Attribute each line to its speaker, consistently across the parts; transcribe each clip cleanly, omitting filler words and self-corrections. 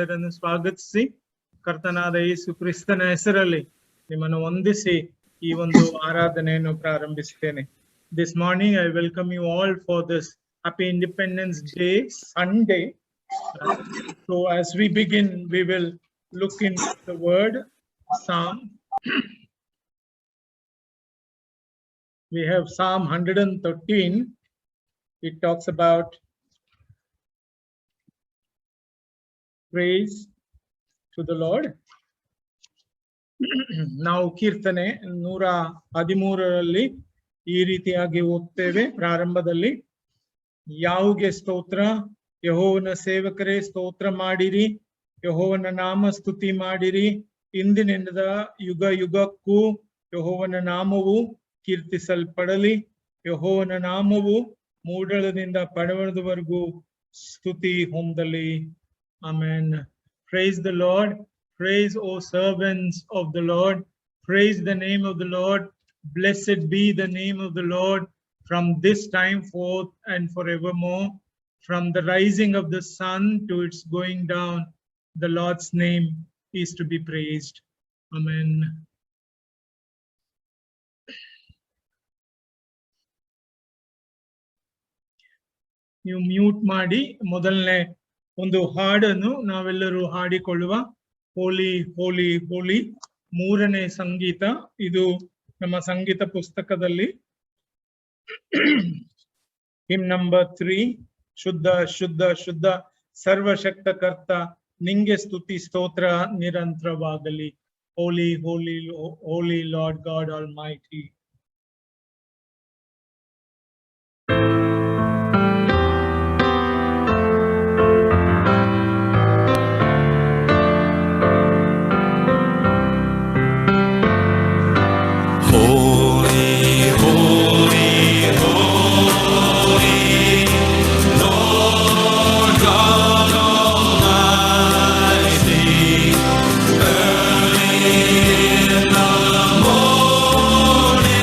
Speaker 1: ಸ್ವಾಗತಿಸಿ ಕರ್ತನಾದ ಯೇಸು ಕ್ರಿಸ್ತನ ಹೆಸರಲ್ಲಿ ನಿಮ್ಮನ್ನು ವಂದಿಸಿ ಈ ಒಂದು ಆರಾಧನೆಯನ್ನು ಪ್ರಾರಂಭಿಸುತ್ತೇನೆ. This morning I welcome you all for this happy Independence Day Sunday. So as we begin, we will look into the word Psalm. We have Psalm 113. It talks about praise to the Lord. ನಾವು ಕೀರ್ತನೆ 113ರಲ್ಲಿ ಈ ರೀತಿಯಾಗಿ ಓದ್ತೇವೆ. ಪ್ರಾರಂಭದಲ್ಲಿ ಯಾಹುಗೆ ಸ್ತೋತ್ರ, ಯೆಹೋವನ ಸೇವಕರೇ ಸ್ತೋತ್ರ ಮಾಡಿರಿ, ಯೆಹೋವನ ನಾಮ ಸ್ತುತಿ ಮಾಡಿರಿ, ಇಂದಿನಿಂದ ಯುಗ ಯುಗಕ್ಕೂ ಯೆಹೋವನ ನಾಮವು ಕೀರ್ತಿಸಲ್ಪಡಲಿ, ಯೆಹೋವನ ನಾಮವು ಮೂಡಲದಿಂದ ಪಡವಳದವರೆಗೂ ಸ್ತುತಿ ಹೊಂದಲಿ. Amen. Praise the Lord. Praise, O servants of the Lord. Praise the name of the Lord. Blessed be the name of the Lord from this time forth and forevermore. From the rising of the sun to its going down, the Lord's name is to be praised. Amen. ನೀವು mute ಮಾಡಿ ಮೊದಲನೇ ಒಂದು ಹಾಡನ್ನು ನಾವೆಲ್ಲರೂ ಹಾಡಿಕೊಳ್ಳುವ. ಹೋಲಿ ಹೋಲಿ ಹೋಲಿ, ಮೂರನೇ ಸಂಗೀತ. ಇದು ನಮ್ಮ ಸಂಗೀತ ಪುಸ್ತಕದಲ್ಲಿ ಹಿಮ್ ನಂಬರ್ 3. ಶುದ್ಧ ಶುದ್ಧ ಶುದ್ಧ ಸರ್ವಶಕ್ತ ಕರ್ತ, ನಿಂಗೆ ಸ್ತುತಿ ಸ್ತೋತ್ರ ನಿರಂತರವಾಗಲಿ. ಹೋಲಿ ಹೋಲಿ ಹೋಲಿ ಲಾರ್ಡ್ ಗಾಡ್ ಆಲ್ಮೈಟಿ.
Speaker 2: Morning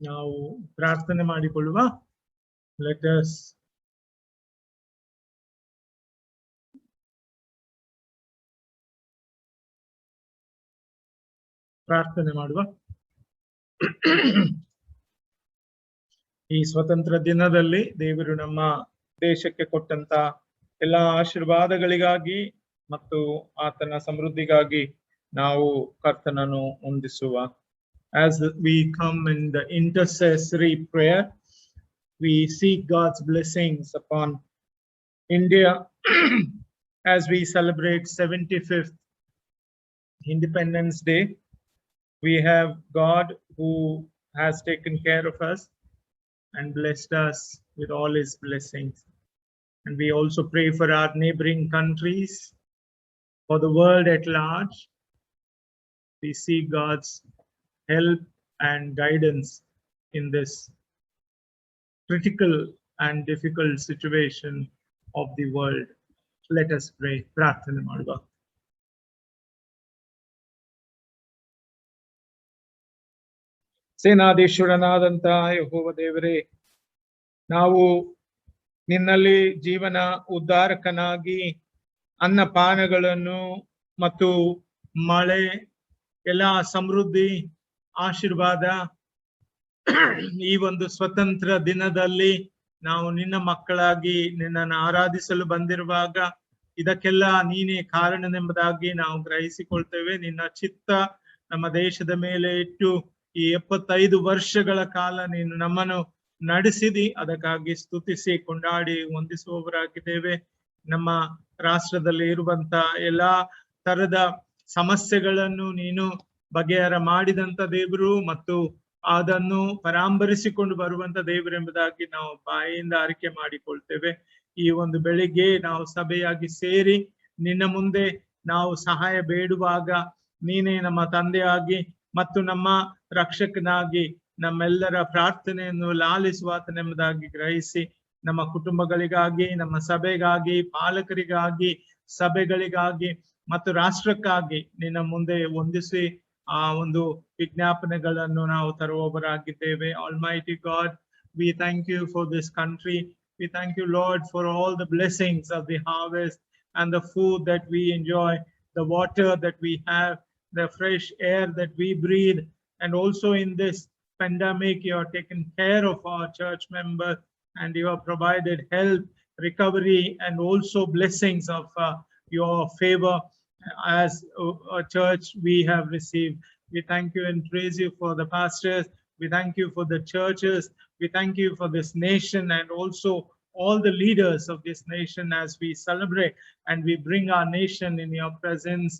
Speaker 1: ನಾವು ಪ್ರಾರ್ಥನೆ ಮಾಡಿಕೊಳ್ಳುವ. Let us ಪ್ರಾರ್ಥನೆ ಮಾಡುವ. ಈ ಸ್ವತಂತ್ರ ದಿನದಲ್ಲಿ ದೇವರು ನಮ್ಮ ದೇಶಕ್ಕೆ ಕೊಟ್ಟಂತ ಎಲ್ಲಾ ಆಶೀರ್ವಾದಗಳಿಗಾಗಿ ಮತ್ತು ಆತನ ಸಮೃದ್ಧಿಗಾಗಿ ನಾವು ಕರ್ತನನ್ನು ವಂದಿಸುವ. As we come in the intercessory prayer, we seek God's blessings upon India as we celebrate 75th Independence Day. We have God who has taken care of us and blessed us with all his blessings. And we also pray for our neighboring countries, for the world at large. We seek God's help and guidance in this critical and difficult situation of the world. Let us pray. ಪ್ರಾರ್ಥನೆ ಮಾಡುವ. ಸೇನಾಧೀಶ್ವರನಾದಂತಹ ಯೆಹೋವ ದೇವರೇ, ನಾವು ನಿನ್ನಲ್ಲಿ ಜೀವನ ಉದ್ಧಾರಕನಾಗಿ ಅನ್ನಪಾನಗಳನ್ನು ಮತ್ತು ಮಳೆ, ಎಲ್ಲ ಸಮೃದ್ಧಿ, ಆಶೀರ್ವಾದ ಈ ಒಂದು ಸ್ವತಂತ್ರ ದಿನದಲ್ಲಿ ನಾವು ನಿನ್ನ ಮಕ್ಕಳಾಗಿ ನಿನ್ನನ್ನು ಆರಾಧಿಸಲು ಬಂದಿರುವಾಗ ಇದಕ್ಕೆಲ್ಲ ನೀನೇ ಕಾರಣನೆಂಬುದಾಗಿ ನಾವು ಗ್ರಹಿಸಿಕೊಳ್ತೇವೆ. ನಿನ್ನ ಚಿತ್ತ ನಮ್ಮ ದೇಶದ ಮೇಲೆ ಇಟ್ಟು ಈ 75 ವರ್ಷಗಳ ಕಾಲ ನೀನು ನಮ್ಮನ್ನು ನಡೆಸಿದಿ. ಅದಕ್ಕಾಗಿ ಸ್ತುತಿಸಿ ಕೊಂಡಾಡಿ ವಂದಿಸುವವರಾಗಿದ್ದೇವೆ. ನಮ್ಮ ರಾಷ್ಟ್ರದಲ್ಲಿ ಇರುವಂತ ಎಲ್ಲಾ ತರದ ಸಮಸ್ಯೆಗಳನ್ನು ನೀನು ಬಗೆಹರ ಮಾಡಿದಂತ ದೇವರು ಮತ್ತು ಅದನ್ನು ಪರಾಂಬರಿಸಿಕೊಂಡು ಬರುವಂತ ದೇವರೆಂಬುದಾಗಿ ನಾವು ಬಾಯಿಂದ ಅರಿಕೆ ಮಾಡಿಕೊಳ್ತೇವೆ. ಈ ಒಂದು ಬೆಳಿಗ್ಗೆ ನಾವು ಸಭೆಯಾಗಿ ಸೇರಿ ನಿನ್ನ ಮುಂದೆ ನಾವು ಸಹಾಯ ಬೇಡುವಾಗ ನೀನೇ ನಮ್ಮ ತಂದೆಯಾಗಿ ಮತ್ತು ನಮ್ಮ ರಕ್ಷಕನಾಗಿ ನಮ್ಮೆಲ್ಲರ ಪ್ರಾರ್ಥನೆಯನ್ನು ಲಾಲಿಸುವಾತನೆಂಬುದಾಗಿ ಗ್ರಹಿಸಿ ನಮ್ಮ ಕುಟುಂಬಗಳಿಗಾಗಿ, ನಮ್ಮ ಸಭೆಗಾಗಿ, ಪಾಲಕರಿಗಾಗಿ, ಸಭೆಗಳಿಗಾಗಿ ಮತ್ತು ರಾಷ್ಟ್ರಕ್ಕಾಗಿ ನಿನ್ನ ಮುಂದೆ ವಂದಿಸಿ ಆ ಒಂದು ವಿಜ್ಞಾಪನೆಗಳನ್ನು ನಾವು ತರುವವರಾಗಿದ್ದೇವೆ. Almighty God, we thank you for this country. We thank you, Lord, for all the blessings of the harvest and the food that we enjoy, the water that we have, the fresh air that we breathe. And also in this pandemic, you have taken care of our church members and you have provided help, recovery, and also blessings of your favor as a church we have received. We thank you and praise you for the pastors. We thank you for the churches. We thank you for this nation and also all the leaders of this nation as we celebrate and we bring our nation in your presence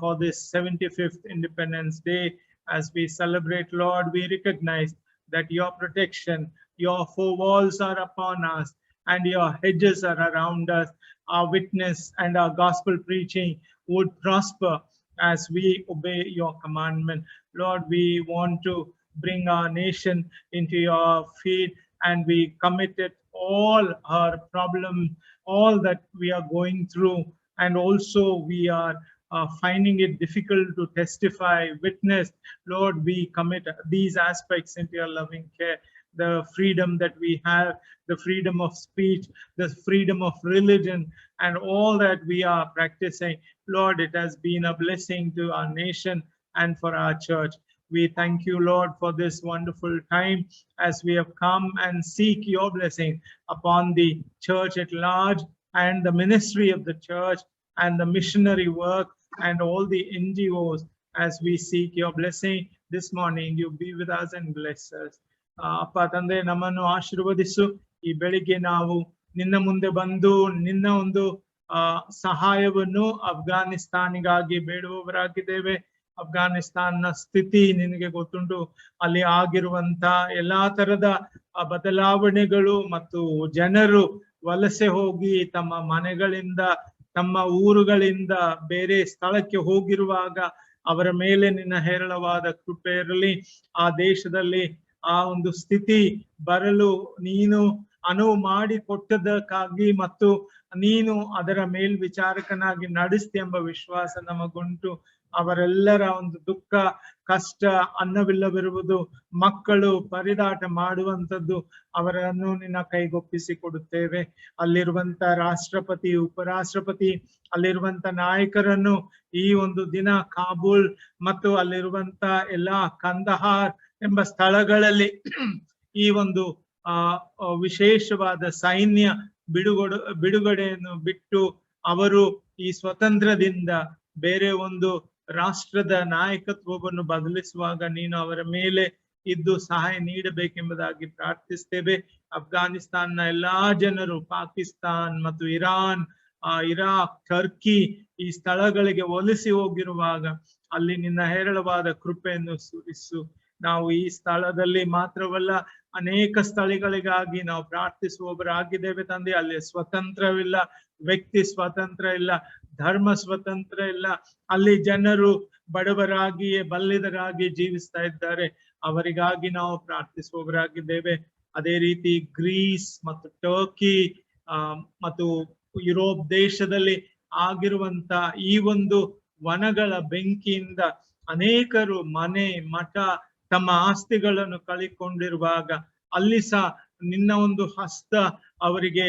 Speaker 1: for this 75th Independence Day. As we celebrate, Lord, we recognize that your protection, your four walls are upon us and your hedges are around us. Our witness and our gospel preaching would prosper as we obey your commandment. Lord, we want to bring our nation into your feet and we committed all our problems, all that we are going through, and also we are finding it difficult to testify, witness. Lord, we commit these aspects into your loving care. The freedom that we have, the freedom of speech, the freedom of religion, and all that we are practicing. Lord, it has been a blessing to our nation and for our church. We thank you, Lord, for this wonderful time as we have come and seek your blessing upon the church at large and the ministry of the church and the missionary work and all the NGOs. As we seek your blessing this morning, you be with us and bless us. ಅಪ್ಪ ತಂದೆ, ನಮ್ಮನ್ನು ಆಶೀರ್ವದಿಸು. ಈ ಬೆಳಿಗ್ಗೆ ನಾವು ನಿನ್ನ ಮುಂದೆ ಬಂದು ನಿನ್ನ ಒಂದು ಸಹಾಯವನ್ನು ಅಫ್ಘಾನಿಸ್ತಾನಿಗಾಗಿ ಬೇಡುವವರಾಗಿದ್ದೇವೆ. ಅಫ್ಘಾನಿಸ್ತಾನ ಸ್ಥಿತಿ ನಿನಗೆ ಗೊತ್ತುಂಟು. ಅಲ್ಲಿ ಆಗಿರುವಂತ ಎಲ್ಲಾ ತರದ ಬದಲಾವಣೆಗಳು ಮತ್ತು ಜನರು ವಲಸೆ ಹೋಗಿ ತಮ್ಮ ಮನೆಗಳಿಂದ, ತಮ್ಮ ಊರುಗಳಿಂದ ಬೇರೆ ಸ್ಥಳಕ್ಕೆ ಹೋಗಿರುವಾಗ ಅವರ ಮೇಲೆ ನಿನ್ನ ಹೇರಳವಾದ ಕೃಪೆ ಇರಲಿ. ಆ ದೇಶದಲ್ಲಿ ಆ ಒಂದು ಸ್ಥಿತಿ ಬರಲು ನೀನು ಅನುವು ಮಾಡಿ ಕೊಟ್ಟದಕ್ಕಾಗಿ ಮತ್ತು ನೀನು ಅದರ ಮೇಲ್ವಿಚಾರಕನಾಗಿ ನಡೆಸ್ತಿ ಎಂಬ ವಿಶ್ವಾಸ ನಮಗುಂಟು. ಅವರೆಲ್ಲರ ಒಂದು ದುಃಖ, ಕಷ್ಟ, ಅನ್ನವಿಲ್ಲವಿರುವುದು, ಮಕ್ಕಳು ಪರಿದಾಟ ಮಾಡುವಂಥದ್ದು, ಅವರನ್ನು ನಿನ್ನ ಕೈಗೊಪ್ಪಿಸಿ ಕೊಡುತ್ತೇವೆ. ಅಲ್ಲಿರುವಂತ ರಾಷ್ಟ್ರಪತಿ, ಉಪರಾಷ್ಟ್ರಪತಿ, ಅಲ್ಲಿರುವಂತ ನಾಯಕರನ್ನು ಈ ಒಂದು ದಿನ ಕಾಬೂಲ್ ಮತ್ತು ಅಲ್ಲಿರುವಂತ ಎಲ್ಲಾ ಕಂದಹಾರ್ ಎಂಬ ಸ್ಥಳಗಳಲ್ಲಿ ಈ ಒಂದು ವಿಶೇಷವಾದ ಸೈನ್ಯ ಬಿಡುಗಡೆಯನ್ನು ಬಿಟ್ಟು ಅವರು ಈ ಸ್ವತಂತ್ರದಿಂದ ಬೇರೆ ಒಂದು ರಾಷ್ಟ್ರದ ನಾಯಕತ್ವವನ್ನು ಬದಲಿಸುವಾಗ ನೀನು ಅವರ ಮೇಲೆ ಇದ್ದು ಸಹಾಯ ನೀಡಬೇಕೆಂಬುದಾಗಿ ಪ್ರಾರ್ಥಿಸ್ತೇವೆ. ಅಫ್ಘಾನಿಸ್ತಾನ್ನ ಎಲ್ಲಾ ಜನರು, ಪಾಕಿಸ್ತಾನ್ ಮತ್ತು ಇರಾನ್, ಇರಾಕ್, ಟರ್ಕಿ ಈ ಸ್ಥಳಗಳಿಗೆ ವಲಸೆ ಹೋಗಿರುವಾಗ ಅಲ್ಲಿ ನಿನ್ನ ಹೇರಳವಾದ ಕೃಪೆಯನ್ನು ಸುರಿಸು. ನಾವು ಈ ಸ್ಥಳದಲ್ಲಿ ಮಾತ್ರವಲ್ಲ, ಅನೇಕ ಸ್ಥಳಗಳಿಗಾಗಿ ನಾವು ಪ್ರಾರ್ಥಿಸುವವರಾಗಿದ್ದೇವೆ ತಂದೆ. ಅಲ್ಲಿ ಸ್ವತಂತ್ರವಿಲ್ಲ, ವ್ಯಕ್ತಿ ಸ್ವತಂತ್ರ ಇಲ್ಲ, ಧರ್ಮ ಸ್ವತಂತ್ರ ಇಲ್ಲ. ಅಲ್ಲಿ ಜನರು ಬಡವರಾಗಿಯೇ ಬಲ್ಲಿದರಾಗಿ ಜೀವಿಸ್ತಾ ಇದ್ದಾರೆ. ಅವರಿಗಾಗಿ ನಾವು ಪ್ರಾರ್ಥಿಸುವವರಾಗಿದ್ದೇವೆ. ಅದೇ ರೀತಿ ಗ್ರೀಸ್ ಮತ್ತು ಟರ್ಕಿ ಮತ್ತು ಯುರೋಪ್ ದೇಶದಲ್ಲಿ ಆಗಿರುವಂತ ಈ ಒಂದು ವನಗಳ ಬೆಂಕಿಯಿಂದ ಅನೇಕರು ಮನೆ, ಮಠ, ತಮ್ಮ ಆಸ್ತಿಗಳನ್ನು ಕಳಿಕೊಂಡಿರುವಾಗ ಅಲ್ಲಿ ಸಹ ನಿನ್ನ ಒಂದು ಹಸ್ತ ಅವರಿಗೆ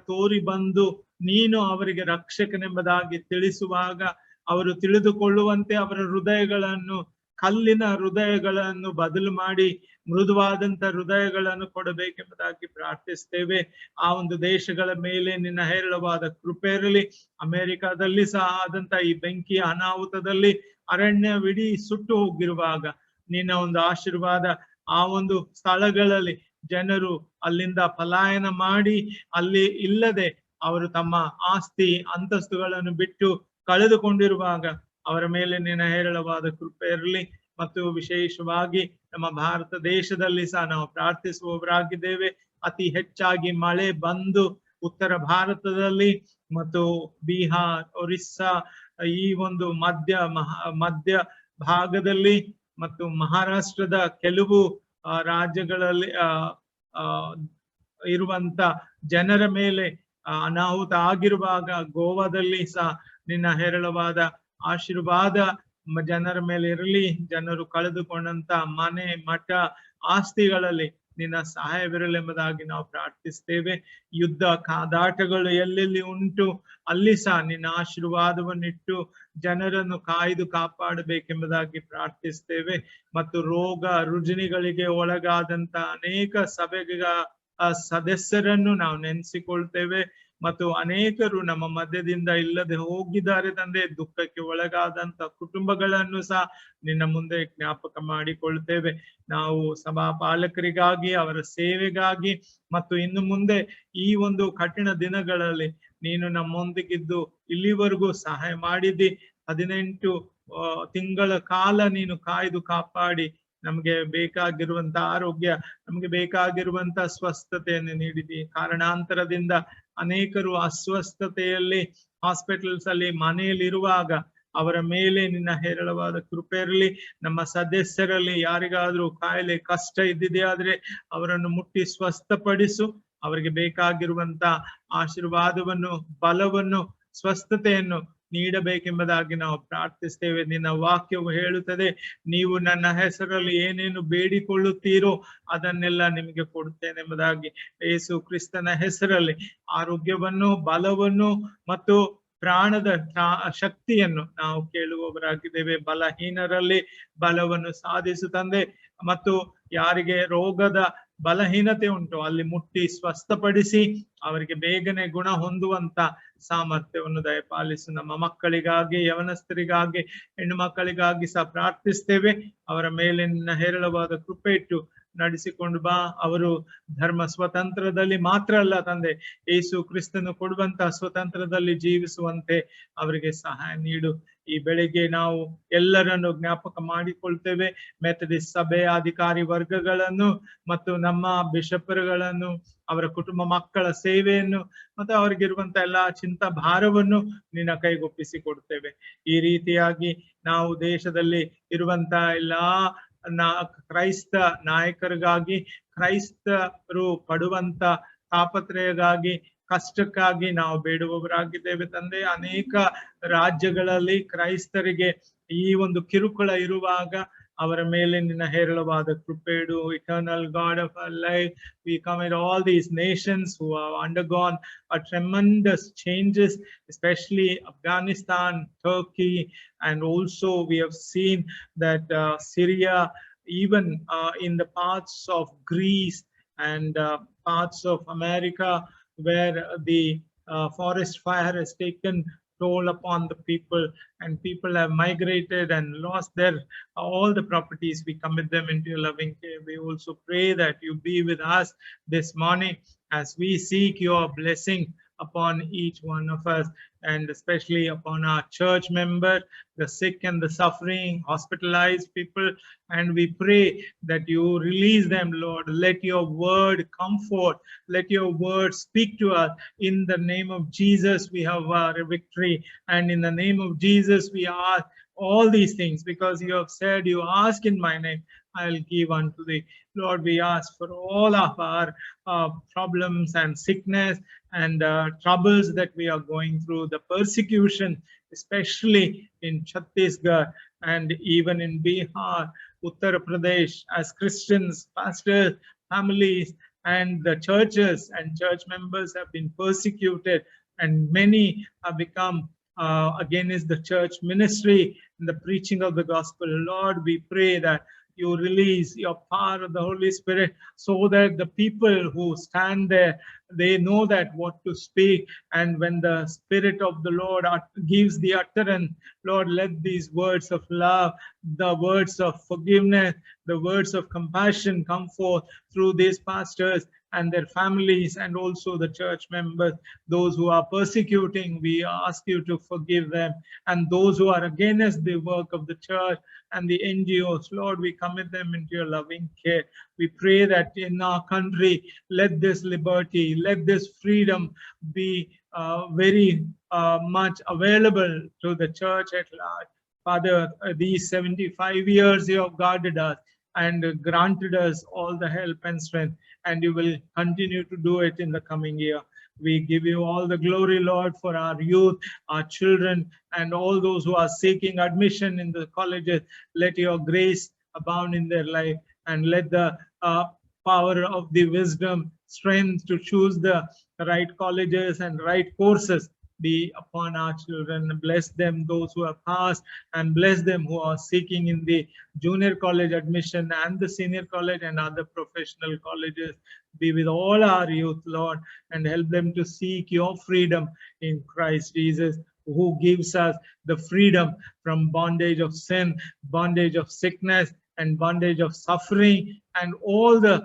Speaker 1: ತೋರಿ ಬಂದು ನೀನು ಅವರಿಗೆ ರಕ್ಷಕನೆಂಬುದಾಗಿ ತಿಳಿಸುವಾಗ ಅವರು ತಿಳಿದುಕೊಳ್ಳುವಂತೆ ಅವರ ಹೃದಯಗಳನ್ನು, ಕಲ್ಲಿನ ಹೃದಯಗಳನ್ನು ಬದಲು ಮಾಡಿ ಮೃದುವಾದಂತ ಹೃದಯಗಳನ್ನು ಕೊಡಬೇಕೆಂಬುದಾಗಿ ಪ್ರಾರ್ಥಿಸ್ತೇವೆ. ಆ ಒಂದು ದೇಶಗಳ ಮೇಲೆ ನಿನ್ನ ಹೇರಳವಾದ ಕೃಪೆ ಇರಲಿ. ಅಮೆರಿಕದಲ್ಲಿ ಸಹ ಆದಂತ ಈ ಬೆಂಕಿಯ ಅನಾಹುತದಲ್ಲಿ ಅರಣ್ಯವಿಡೀ ಸುಟ್ಟು ಹೋಗಿರುವಾಗ ನಿನ್ನ ಒಂದು ಆಶೀರ್ವಾದ ಆ ಒಂದು ಸ್ಥಳಗಳಲ್ಲಿ ಜನರು ಅಲ್ಲಿಂದ ಪಲಾಯನ ಮಾಡಿ ಅಲ್ಲಿ ಇಲ್ಲದೆ ಅವರು ತಮ್ಮ ಆಸ್ತಿ ಅಂತಸ್ತುಗಳನ್ನು ಬಿಟ್ಟು ಕಳೆದುಕೊಂಡಿರುವಾಗ ಅವರ ಮೇಲೆ ನಿನ್ನ ಹೇರಳವಾದ ಕೃಪೆ ಇರಲಿ. ಮತ್ತು ವಿಶೇಷವಾಗಿ ನಮ್ಮ ಭಾರತ ದೇಶದಲ್ಲಿ ಸಹ ನಾವು ಪ್ರಾರ್ಥಿಸುವವರಾಗಿದ್ದೇವೆ. ಅತಿ ಹೆಚ್ಚಾಗಿ ಮಳೆ ಬಂದು ಉತ್ತರ ಭಾರತದಲ್ಲಿ ಮತ್ತು ಬಿಹಾರ್, ಒರಿಸ್ಸಾ, ಈ ಒಂದು ಮಧ್ಯ ಭಾಗದಲ್ಲಿ ಮತ್ತು ಮಹಾರಾಷ್ಟ್ರದ ಕೆಲವು ರಾಜ್ಯಗಳಲ್ಲಿ ಇರುವಂತ ಜನರ ಮೇಲೆ ಅನಾಹುತ ಆಗಿರುವಾಗ, ಗೋವಾದಲ್ಲಿ ಸಹ ನಿನ್ನ ಹೇರಳವಾದ ಆಶೀರ್ವಾದ ಜನರ ಮೇಲೆ ಇರಲಿ. ಜನರು ಕಳೆದುಕೊಂಡಂತ ಮನೆ, ಮಠ, ಆಸ್ತಿಗಳಲ್ಲಿ ನಿನ್ನ ಸಹಾಯವಿರಲೆಂಬುದಾಗಿ ನಾವು ಪ್ರಾರ್ಥಿಸ್ತೇವೆ. ಯುದ್ಧ ಕಾದಾಟಗಳು ಎಲ್ಲೆಲ್ಲಿ ಉಂಟು ಅಲ್ಲಿ ಸಹ ನಿನ್ನ ಆಶೀರ್ವಾದವನ್ನಿಟ್ಟು ಜನರನ್ನು ಕಾಯ್ದು ಕಾಪಾಡಬೇಕೆಂಬುದಾಗಿ ಪ್ರಾರ್ಥಿಸ್ತೇವೆ. ಮತ್ತು ರೋಗ ರುಜಿನಿಗಳಿಗೆ ಒಳಗಾದಂತ ಅನೇಕ ಸಭೆಗಳ ಸದಸ್ಯರನ್ನು ನಾವು ನೆನೆಸಿಕೊಳ್ತೇವೆ. ಮತ್ತು ಅನೇಕರು ನಮ್ಮ ಮಧ್ಯದಿಂದ ಇಲ್ಲದೆ ಹೋಗಿದ್ದಾರೆ ತಂದೆ. ದುಃಖಕ್ಕೆ ಒಳಗಾದಂತ ಕುಟುಂಬಗಳನ್ನು ಸಹ ನಿನ್ನ ಮುಂದೆ ಜ್ಞಾಪಕ ಮಾಡಿಕೊಳ್ತೇವೆ. ನಾವು ಸಭಾ ಪಾಲಕರಿಗಾಗಿ, ಅವರ ಸೇವೆಗಾಗಿ ಮತ್ತು ಇನ್ನು ಮುಂದೆ ಈ ಒಂದು ಕಠಿಣ ದಿನಗಳಲ್ಲಿ ನೀನು ನಮ್ಮೊಂದಿಗಿದ್ದು ಇಲ್ಲಿವರೆಗೂ ಸಹಾಯ ಮಾಡಿದ್ದಿ. 18 ತಿಂಗಳ ಕಾಲ ನೀನು ಕಾಯ್ದು ಕಾಪಾಡಿ ನಮಗೆ ಬೇಕಾಗಿರುವಂತ ಆರೋಗ್ಯ, ನಮಗೆ ಬೇಕಾಗಿರುವಂತ ಸ್ವಸ್ಥತೆಯನ್ನು ನೀಡಿದಿ. ಕಾರಣಾಂತರದಿಂದ ಅನೇಕರು ಅಸ್ವಸ್ಥತೆಯಲ್ಲಿ ಹಾಸ್ಪಿಟಲ್ಸ್ ಅಲ್ಲಿ, ಮನೆಯಲ್ಲಿರುವಾಗ ಅವರ ಮೇಲೆ ನಿನ್ನ ಹೇರಳವಾದ ಕೃಪೆ ಇರಲಿ. ನಮ್ಮ ಸದಸ್ಯರಲ್ಲಿ ಯಾರಿಗಾದ್ರೂ ಕಾಯಿಲೆ, ಕಷ್ಟ ಇದ್ದಿದೆಯಾದ್ರೆ ಅವರನ್ನು ಮುಟ್ಟಿ ಸ್ವಸ್ಥಪಡಿಸು. ಅವರಿಗೆ ಬೇಕಾಗಿರುವಂತ ಆಶೀರ್ವಾದವನ್ನು, ಬಲವನ್ನು, ಸ್ವಸ್ಥತೆಯನ್ನು ನೀಡಬೇಕೆಂಬುದಾಗಿ ನಾವು ಪ್ರಾರ್ಥಿಸ್ತೇವೆ. ನಿನ್ನ ವಾಕ್ಯವು ಹೇಳುತ್ತದೆ, ನೀವು ನನ್ನ ಹೆಸರಲ್ಲಿ ಏನೇನು ಬೇಡಿಕೊಳ್ಳುತ್ತೀರೋ ಅದನ್ನೆಲ್ಲ ನಿಮಗೆ ಕೊಡುತ್ತೇನೆಂಬುದಾಗಿ. ಯೇಸು ಕ್ರಿಸ್ತನ ಹೆಸರಲ್ಲಿ ಆರೋಗ್ಯವನ್ನು, ಬಲವನ್ನು ಮತ್ತು ಪ್ರಾಣದ ಶಕ್ತಿಯನ್ನು ನಾವು ಕೇಳುವವರಾಗಿದ್ದೇವೆ. ಬಲಹೀನರಲ್ಲಿ ಬಲವನ್ನು ಸಾಧಿಸು ತಂದೆ. ಮತ್ತು ಯಾರಿಗೆ ರೋಗದ ಬಲಹೀನತೆ ಉಂಟು ಅಲ್ಲಿ ಮುಟ್ಟಿ ಸ್ವಸ್ಥಪಡಿಸಿ ಅವರಿಗೆ ಬೇಗನೆ ಗುಣ ಹೊಂದುವಂತ ಸಾಮರ್ಥ್ಯವನ್ನು ದಯಪಾಲಿಸು. ನಮ್ಮ ಮಕ್ಕಳಿಗಾಗಿ, ಯವನಸ್ಥರಿಗಾಗಿ, ಹೆಣ್ಣು ಮಕ್ಕಳಿಗಾಗಿ ಸಹ ಪ್ರಾರ್ಥಿಸ್ತೇವೆ. ಅವರ ಮೇಲೆ ನಿನ್ನ ಹೇರಳವಾದ ಕೃಪೆ ಇಟ್ಟು ನಡೆಸಿಕೊಂಡು ಬಾ. ಅವರು ಧರ್ಮ ಸ್ವತಂತ್ರದಲ್ಲಿ ಮಾತ್ರ ಅಲ್ಲ ತಂದೆ, ಯೇಸು ಕ್ರಿಸ್ತನು ಕೊಡುವಂತ ಸ್ವತಂತ್ರದಲ್ಲಿ ಜೀವಿಸುವಂತೆ ಅವರಿಗೆ ಸಹಾಯ ನೀಡು. ಈ ಬೆಳಿಗ್ಗೆ ನಾವು ಎಲ್ಲರನ್ನು ಜ್ಞಾಪಕ ಮಾಡಿಕೊಳ್ತೇವೆ. ಮೆಥಡಿಸ್ಟ್ ಸಭೆಯ ಅಧಿಕಾರಿ ವರ್ಗಗಳನ್ನು ಮತ್ತು ನಮ್ಮ ಬಿಷಪ್ರುಗಳನ್ನು, ಅವರ ಕುಟುಂಬ ಮಕ್ಕಳ ಸೇವೆಯನ್ನು ಮತ್ತು ಅವರಿಗಿರುವಂತ ಎಲ್ಲಾ ಚಿಂತಾ ಭಾರವನ್ನು ನಿನ್ನ ಕೈಗೊಪ್ಪಿಸಿ ಕೊಡ್ತೇವೆ. ಈ ರೀತಿಯಾಗಿ ನಾವು ದೇಶದಲ್ಲಿ ಇರುವಂತ ಎಲ್ಲಾ ಕ್ರೈಸ್ತ ನಾಯಕರಿಗಾಗಿ, ಕ್ರೈಸ್ತರು ಪಡುವಂತ ತಾಪತ್ರಯಗಾಗಿ, ಕಷ್ಟಕ್ಕಾಗಿ ನಾವು ಬೇಡುವವರಾಗಿದ್ದೇವೆ ತಂದೆ. ಅನೇಕ ರಾಜ್ಯಗಳಲ್ಲಿ ಕ್ರೈಸ್ತರಿಗೆ ಈ ಒಂದು ಕಿರುಕುಳ ಇರುವಾಗ ಅವರ ಮೇಲೆ ನಿನ್ನ ಹೇರಳವಾದ ಕೃಪೆಡು. Eternal God of our life, we commit all these nations who have undergone a tremendous changes, especially Afghanistan, Turkey, and also we have seen that Syria, even in the parts of Greece and parts of America, where the forest fire has taken toll upon the people and people have migrated and lost their all the properties. We commit them into your loving care. We also pray that you be with us this morning as we seek your blessing upon each one of us, and especially upon our church member, the sick and the suffering, hospitalized people. And we pray that you release them, Lord. Let your word comfort, let your word speak to us. In the name of Jesus we have our victory, and in the name of Jesus we ask all these things, because you have said, you ask in my name, I'll give unto thee. Lord, we ask for all of our problems and sickness and troubles that we are going through, the persecution, especially in Chhattisgarh and even in Bihar, Uttar Pradesh, as Christians, pastors, families, and the churches and church members have been persecuted, and many have become against the church ministry and the preaching of the gospel. Lord, we pray that you release your power of the Holy Spirit, so that the people who stand there, they know that what to speak. And when the Spirit of the Lord gives the utterance, Lord, let these words of love, the words of forgiveness, the words of compassion come forth through these pastors and their families, and also the church members. Those who are persecuting, we ask you to forgive them, and those who are against the work of the church and the NGOs, Lord, we commit them into your loving care. We pray that in our country, let this liberty, let this freedom be very much available to the church at large. Father, these 75 years you have guarded us and granted us all the help and strength, and you will continue to do it in the coming year. We give you all the glory, Lord, for our youth, our children, and all those who are seeking admission in the colleges. Let your grace abound in their life, and let the power of the wisdom, strength to choose the right colleges and right courses be upon our children. Bless them, those who have passed, and bless them who are seeking in the junior college admission and the senior college and other professional colleges. Be with all our youth, Lord, and help them to seek your freedom in Christ Jesus, who gives us the freedom from bondage of sin, bondage of sickness, and bondage of suffering, and all the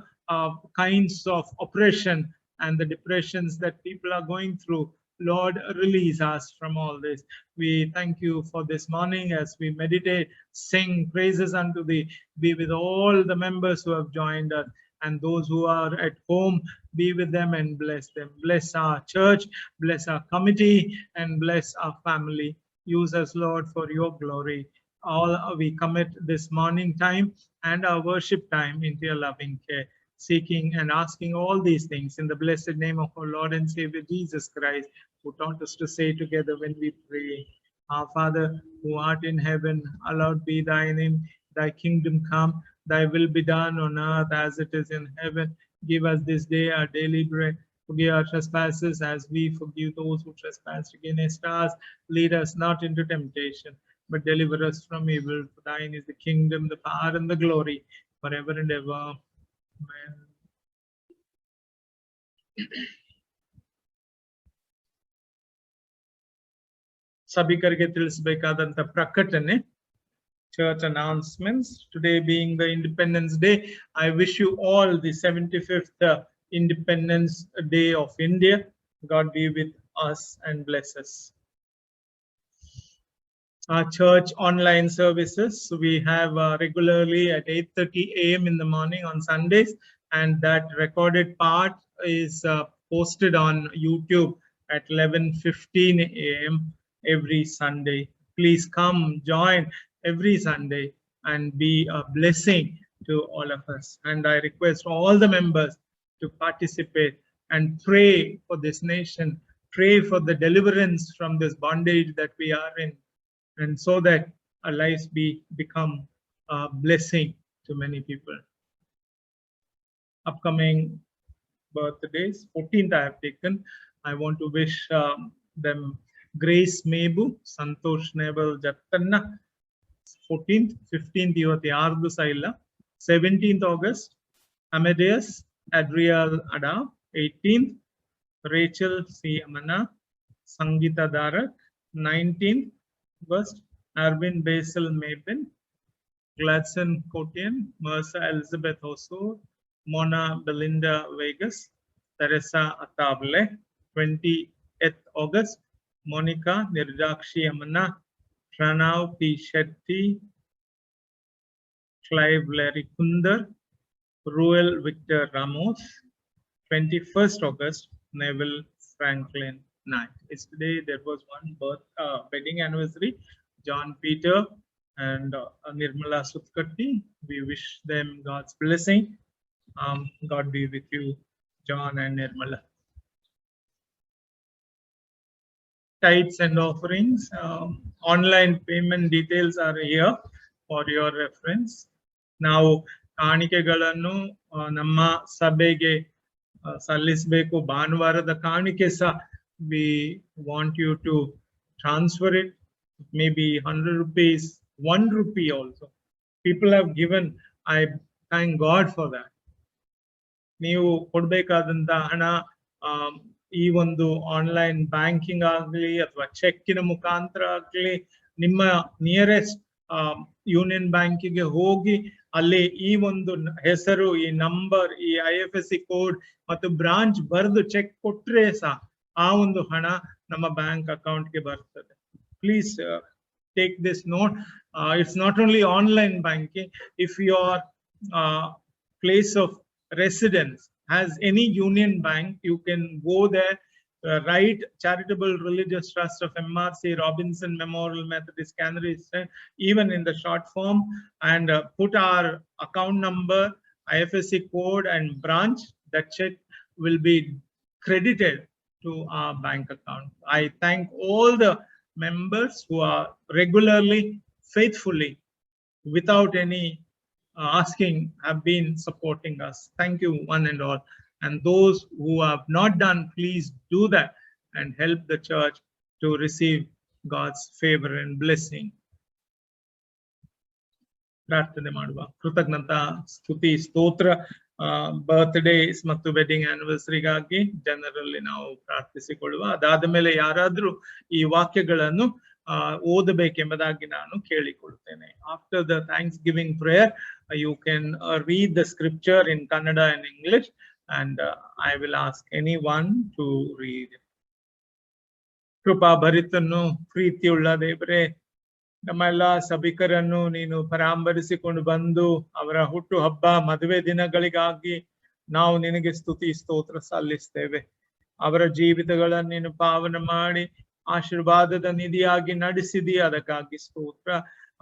Speaker 1: kinds of oppression and the depressions that people are going through. Lord, release us from all this. We thank you for this morning as we meditate, sing praises unto thee. Be with all the members who have joined us, and those who are at home, be with them and bless them. Bless our church, bless our committee, and bless our family. Use us, Lord, for your glory. All we commit this morning time and our worship time into your loving care, seeking and asking all these things in the blessed name of our Lord and Savior Jesus Christ, who taught us to say together when we pray, Our Father, who art in heaven, hallowed be thy name. Thy kingdom come, thy will be done on earth as it is in heaven. Give us this day our daily bread. Forgive our trespasses as we forgive those who trespass against us. Lead us not into temptation, but deliver us from evil. For thine is the kingdom, the power, and the glory, forever and ever. Amen. ಸಭಿಕರಿಗೆ ತಿಳಿಸಬೇಕಾದಂತ ಪ್ರಕಟಣೆ, church announcements. Today being the Independence Day, I wish you all the 75th Independence Day of India. God be with us and bless us. Our church online services, we have regularly at 8:30 a.m. in the morning on Sundays, and that recorded part is posted on YouTube at 11:15 a.m. every Sunday. Please come join every Sunday and be a blessing to all of us. And I request all the members to participate and pray for this nation, pray for the deliverance from this bondage that we are in, and so that our lives become a blessing to many people. Upcoming birthdays, 14th I have taken. I want to wish them Grace Mebu, Santosh Nebel Jattanna, 14th, 15th ಇವತ್ತು ಯಾರ್ದು ಸಹ ಇಲ್ಲ. 17th August, Amadeus Adriel Ada, 18th Rachel C. Amana, Sangita Darak, 19th August, Arvind Basil Mabin, Gladson Kotian, Mercer Elizabeth Hosur, Mona Belinda Vegas, Teresa Atable, 20th August, Monica Nirjakshi Amana, Pranav P. Shetty, Clive Larry Kundar, Ruel Victor Ramos, 21st August, Neville Franklin Knight. Yesterday there was one wedding anniversary, John Peter and Nirmala Sutkatti. We wish them God's blessing. God be with you, John and Nirmala. Tithes and offerings, online payment details are here for your reference. ನಾವು ಕಾಣಿಕೆಗಳನ್ನು ನಮ್ಮ ಸಭೆಗೆ ಸಲ್ಲಿಸಬೇಕು. ಭಾನುವಾರದ ಕಾಣಿಕೆ ಸಹ we want you to transfer it, maybe 100 rupees, 1 rupee also. People have given. I thank God for that. ನೀವು ಕೊಡಬೇಕಾದಂತ ಹಣ ಈ ಒಂದು ಆನ್ಲೈನ್ ಬ್ಯಾಂಕಿಂಗ್ ಆಗಲಿ ಅಥವಾ ಚೆಕ್ಕಿನ ಮುಖಾಂತರ ಆಗಲಿ, ನಿಮ್ಮ ನಿಯರೆಸ್ಟ್ ಯೂನಿಯನ್ ಬ್ಯಾಂಕಿಗೆ ಹೋಗಿ ಅಲ್ಲಿ ಈ ಒಂದು ಹೆಸರು, ಈ ನಂಬರ್, ಈ IFSC ಕೋಡ್ ಮತ್ತು ಬ್ರಾಂಚ್ ಬರೆದು ಚೆಕ್ ಕೊಟ್ರೆ ಸಹ ಆ ಒಂದು ಹಣ ನಮ್ಮ ಬ್ಯಾಂಕ್ ಅಕೌಂಟ್ಗೆ ಬರ್ತದೆ. Please take this note. It's not only online banking. If your place of residence has any union bank, you can go there, write Charitable Religious Trust of MRC Robinson Memorial Methodist Cannery, even in the short form, and put our account number, IFSC code and branch. That check will be credited to our bank account. I thank all the members who are regularly, faithfully, without any asking, have been supporting us. Thank you one and all. And those who have not done, please do that and help the church to receive God's favor and blessing. ಪ್ರಾರ್ಥನೆ ಮಾಡುವ. ಕೃತಜ್ಞತ ಸ್ತುತಿ ಸ್ತೋತ್ರ birthdays ಮತ್ತು wedding ಆನಿವರ್ಸರಿಗಾಗಿ ಜನರಲ್ಲಿ ನಾವು ಪ್ರಾರ್ಥಿಸಿಕೊಳ್ಳುವ. ಅದಾದ ಮೇಲೆ ಯಾರಾದ್ರೂ ಈ ವಾಕ್ಯಗಳನ್ನು ಓದಬೇಕೆಂಬುದಾಗಿ ನಾನು ಕೇಳಿಕೊಳ್ಳುತ್ತೇನೆ. After the Thanksgiving prayer, you can read the scripture in Kannada and English, and I will ask anyone to read. ಕೃಪಾ ಭರಿತನು ಪ್ರೀತಿಯುಳ್ಳ ದೇವರೇ, ನಮ್ಮೆಲ್ಲ ಸಭಿಕರನ್ನು ನೀನು ಪರಾಂಬರಿಸಿಕೊಂಡು ಬಂದು ಅವರ ಹುಟ್ಟು ಹಬ್ಬ ಮದುವೆ ದಿನಗಳಿಗಾಗಿ ನಾವು ನಿನಗೆ ಸ್ತುತಿ ಸ್ತೋತ್ರ ಸಲ್ಲಿಸ್ತೇವೆ. ಅವರ ಜೀವಿತಗಳನ್ನು ನೀನು ಪಾವನ ಮಾಡಿ ಆಶೀರ್ವಾದದ ನಿಧಿಯಾಗಿ ನಡೆಸಿದಿ, ಅದಕ್ಕಾಗಿ ಸ್ತೋತ್ರ.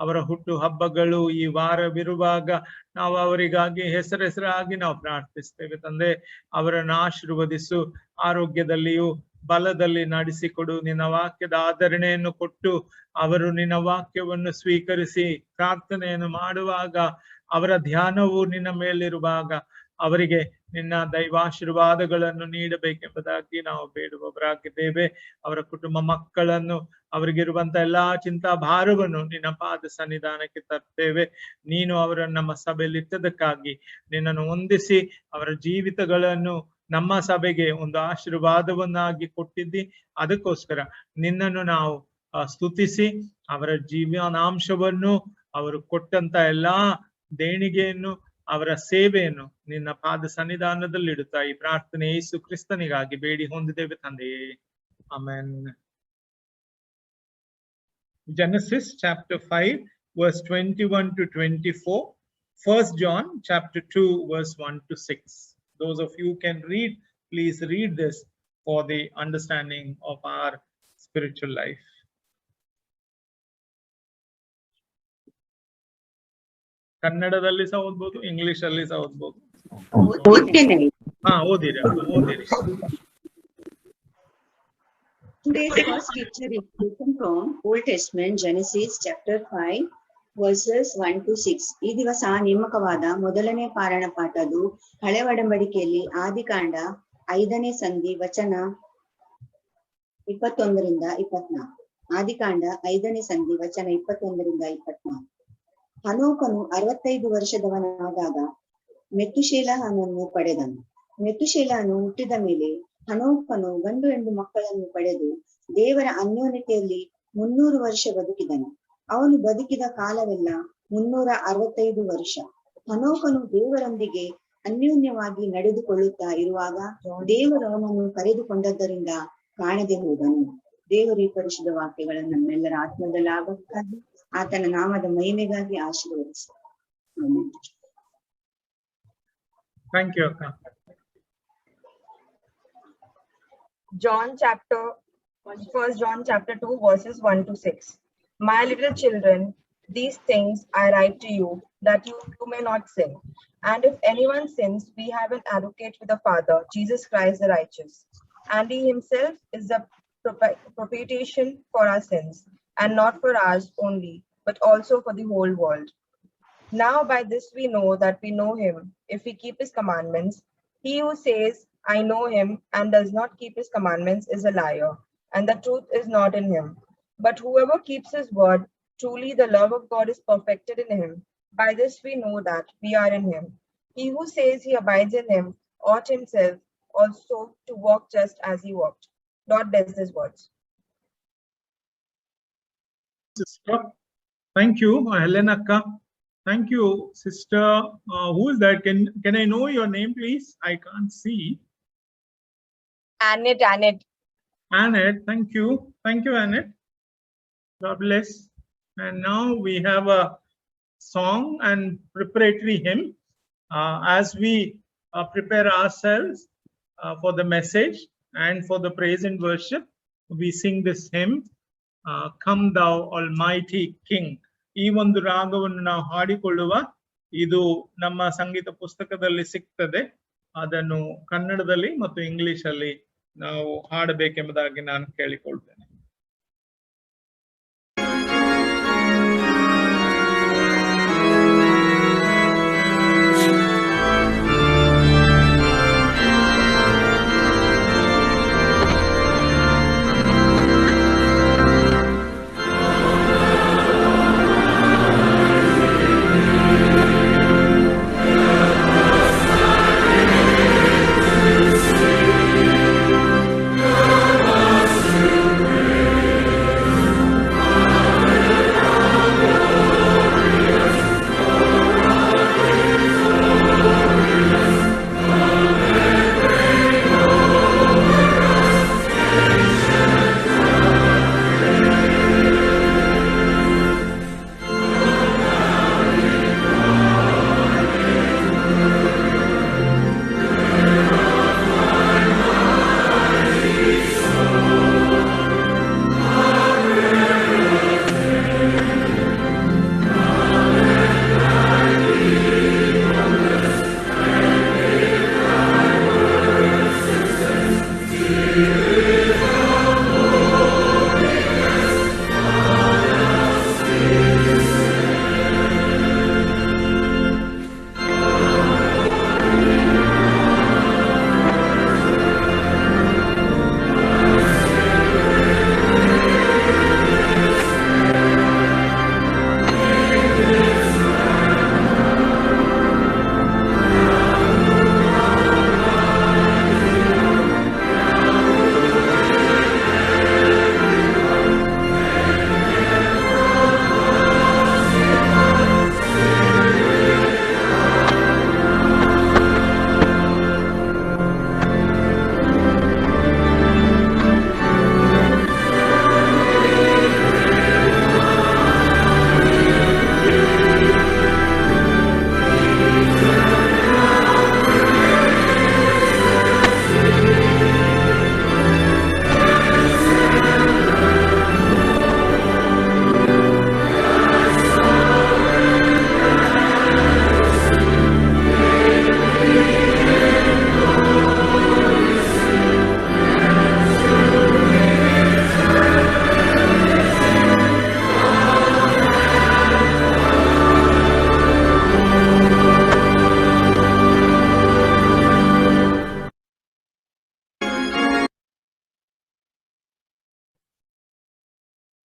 Speaker 1: ಅವರ ಹುಟ್ಟು ಹಬ್ಬಗಳು ಈ ವಾರವಿರುವಾಗ ನಾವು ಅವರಿಗಾಗಿ ಹೆಸರಾಗಿ ನಾವು ಪ್ರಾರ್ಥಿಸ್ತೇವೆ ತಂದೆ. ಅವರನ್ನು ಆಶೀರ್ವದಿಸು, ಆರೋಗ್ಯದಲ್ಲಿಯೂ ಬಲದಲ್ಲಿ ನಡೆಸಿಕೊಡು. ನಿನ್ನ ವಾಕ್ಯದ ಆಧರಣೆಯನ್ನು ಕೊಟ್ಟು ಅವರು ನಿನ್ನ ವಾಕ್ಯವನ್ನು ಸ್ವೀಕರಿಸಿ ಪ್ರಾರ್ಥನೆಯನ್ನು ಮಾಡುವಾಗ, ಅವರ ಧ್ಯಾನವು ನಿನ್ನ ಮೇಲಿರುವಾಗ ಅವರಿಗೆ ನಿನ್ನ ದೈವಾಶೀರ್ವಾದಗಳನ್ನು ನೀಡಬೇಕೆಂಬುದಾಗಿ ನಾವು ಬೇಡುವವರಾಗಿದ್ದೇವೆ. ಅವರ ಕುಟುಂಬ ಮಕ್ಕಳನ್ನು, ಅವರಿಗಿರುವಂತ ಎಲ್ಲಾ ಚಿಂತಾ ಭಾರವನ್ನು ನಿನ್ನ ಪಾದ ಸನ್ನಿಧಾನಕ್ಕೆ ತರ್ತೇವೆ. ನೀನು ಅವರನ್ನು ನಮ್ಮ ಸಭೆಯಲ್ಲಿ ಇಟ್ಟದಕ್ಕಾಗಿ ನಿನ್ನನ್ನು ಹೊಂದಿಸಿ ಅವರ ಜೀವಿತಗಳನ್ನು ನಮ್ಮ ಸಭೆಗೆ ಒಂದು ಆಶೀರ್ವಾದವನ್ನಾಗಿ ಕೊಟ್ಟಿದ್ದಿ. ಅದಕ್ಕೋಸ್ಕರ ನಿನ್ನನ್ನು ನಾವು ಸ್ತುತಿಸಿ ಅವರ ಜೀವನಾಂಶವನ್ನು, ಅವರು ಕೊಟ್ಟಂತ ಎಲ್ಲಾ ದೇಣಿಗೆಯನ್ನು, ಅವರ ಸೇವೆಯನ್ನು ನಿನ್ನ ಪಾದ ಸನ್ನಿಧಾನದಲ್ಲಿ ಇಡುತ್ತಾ ಈ ಪ್ರಾರ್ಥನೆ ಯೇಸು ಕ್ರಿಸ್ತನಿಗಾಗಿ ಬೇಡಿ ಹೊಂದಿದ್ದೇವೆ ತಂದೆಯೇ, amen. Genesis chapter 5 verse 21 to 24, 1 John chapter 2 verse 1 to 6. Those of you who can read, please read this for the understanding of our spiritual life. ಕನ್ನಡದಲ್ಲಿ ಸಹ ಓದ್ಬೋದು, ಇಂಗ್ಲಿಷ್ ಅಲ್ಲಿ ಸಹ ಓದ್ಬೋದು. ಓದಿರಿ.
Speaker 2: Today's first scripture is taken from Old Testament, Genesis chapter 5, verses 1 to 6. ಈ ದಿವಸ ನೇಮಕವಾದ ಮೊದಲನೇ ಪಾರಾಯಣ ಪಾಠದು ಹಳೆ ಒಡಂಬಡಿಕೆಯಲ್ಲಿ ಆದಿಕಾಂಡ 5ನೇ ಸಂಧಿ ವಚನ 21ರಿಂದ 24. ಆದಿಕಾಂಡ 5ನೇ ಸಂಧಿ ವಚನ 21ರಿಂದ 24. ಹನೋಕನು 65 ವರ್ಷದವನಾದಾಗ ಮೆತುಶೇಲಹನನ್ನು ಪಡೆದನು. ಮೆತುಶೇಲಹನು ಹುಟ್ಟಿದ ಮೇಲೆ ಹನೋಕನು ಗಂಡು ಹೆಣ್ಣು ಮಕ್ಕಳನ್ನು ಪಡೆದು ದೇವರ ಅನ್ಯೋನ್ಯತೆಯಲ್ಲಿ 300 ವರ್ಷ ಬದುಕಿದನು. ಅವನು ಬದುಕಿದ ಕಾಲವೆಲ್ಲ 365 ವರ್ಷ. ಹನೋಕನು ದೇವರೊಂದಿಗೆ ಅನ್ಯೋನ್ಯವಾಗಿ ನಡೆದುಕೊಳ್ಳುತ್ತಾ ಇರುವಾಗ ದೇವರು ಅವನನ್ನು ಕರೆದುಕೊಂಡದ್ದರಿಂದ ಕಾಣದೆ ಹೋದನು. ದೇವರು ಈ ಪರಿಶುದ್ಧ ವಾಕ್ಯಗಳನ್ನು ನಮ್ಮೆಲ್ಲರ ಆತ್ಮದ ಲಾಭಕ್ಕಾಗಿ ಆತನ ನಾಮದ ಮಹಿಮೆಗಾಗಿ ಆಶೀರ್ವದಿಸಿ.
Speaker 1: ಥ್ಯಾಂಕ್ ಯು ಅಕ್ಕ.
Speaker 3: First John chapter 2 verses 1 to 6. My little children, these things I write to you, that you may not sin. And if anyone sins, we have an advocate with the Father, Jesus Christ the righteous. And he himself is the propitiation for our sins, and not for ours only, but also for the whole world. Now by this we know that we know him, if we keep his commandments. He who says, I know him, and does not keep his commandments is a liar, and the truth is not in him. But whoever keeps his word, truly the love of God is perfected in him. By this we know that we are in him. He who says he abides in him ought himself also to walk just as he walked. Lord bless his words.
Speaker 1: Sister, thank you, Helena akka. Thank you, sister. Who is that? Can I know your name, please? I can't see.
Speaker 3: Annette.
Speaker 1: Annette, thank you. Thank you, Annette. God bless. And now we have a song and preparatory hymn. As we prepare ourselves for the message and for the praise and worship, we sing this hymn, Come Thou Almighty King. ಈ ಒಂದು ರಾಗವನ್ನು ನಾವು ಹಾಡಿಕೊಳ್ಳುವ, ಇದು ನಮ್ಮ ಸಂಗೀತ ಪುಸ್ತಕದಲ್ಲಿ ಸಿಗ್ತದೆ. ಅದನ್ನು ಕನ್ನಡದಲ್ಲಿ ಮತ್ತು ಇಂಗ್ಲಿಷ್ ಅಲ್ಲಿ ನಾವು ಹಾಡಬೇಕೆಂಬುದಾಗಿ ನಾನು ಕೇಳಿಕೊಳ್ತೇನೆ.
Speaker 4: Come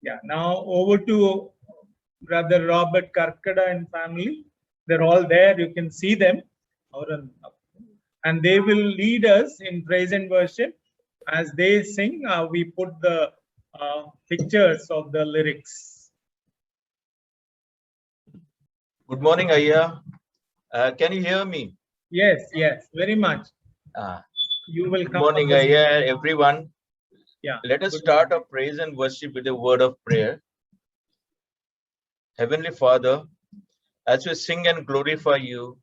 Speaker 1: Yeah, now over to Brother Robert Karkada and family. They're all there. You can see them. And they will lead us in praise and worship. As they sing, we put the pictures of the lyrics.
Speaker 4: Good morning, Ayya. Can you hear me?
Speaker 1: Yes, yes, very much. You will
Speaker 4: Good
Speaker 1: come.
Speaker 4: morning, Ayya, everyone.
Speaker 1: Yeah.
Speaker 4: Let us
Speaker 1: good
Speaker 4: start
Speaker 1: morning.
Speaker 4: our praise and worship with a word of prayer. Heavenly Father, as we sing and glorify you,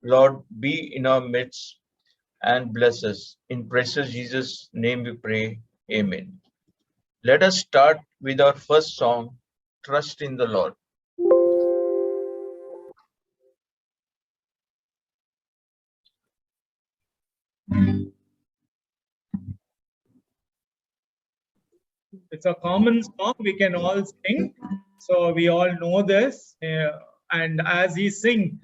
Speaker 4: Lord, be in our midst and bless us. In precious Jesus' name we pray. Amen. Let us start with our first song, Trust in the Lord.
Speaker 1: It's a common song we can all sing, so we all know this. And as he sing,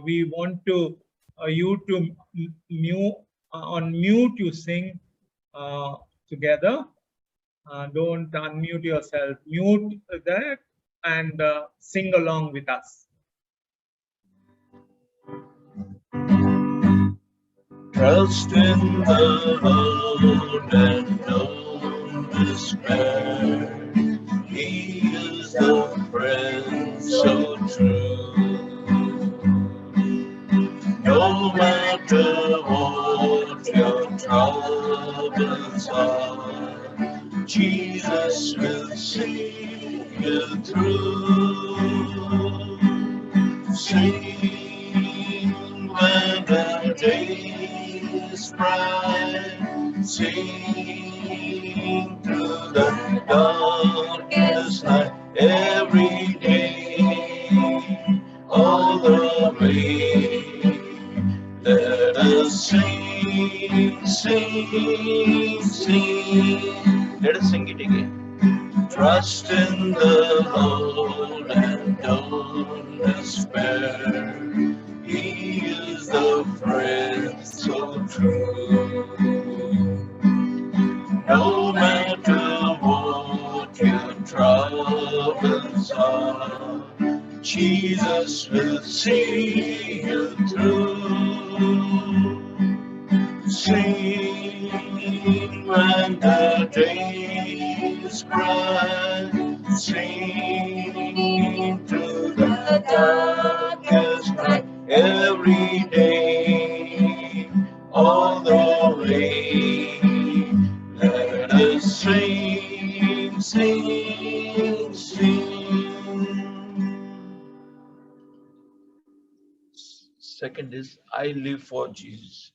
Speaker 1: we want to you to on mute you sing together. Don't unmute yourself. Mute that and sing along with us.
Speaker 4: Trust in the Lord and don't despair. He is the friend so true. No matter what your troubles are, Jesus will see you through. Sing when the day is bright, sing through the darkest night, every day, all the way. Let us sing, sing, sing. Let us sing it again. Trust in the Lord and don't despair. He is the friend so true. No matter what your troubles are, Jesus will see you through. Sing when the day is bright, sing through the darkest night, every day, all the way. Let us sing, sing, sing. Second is, I live for Jesus.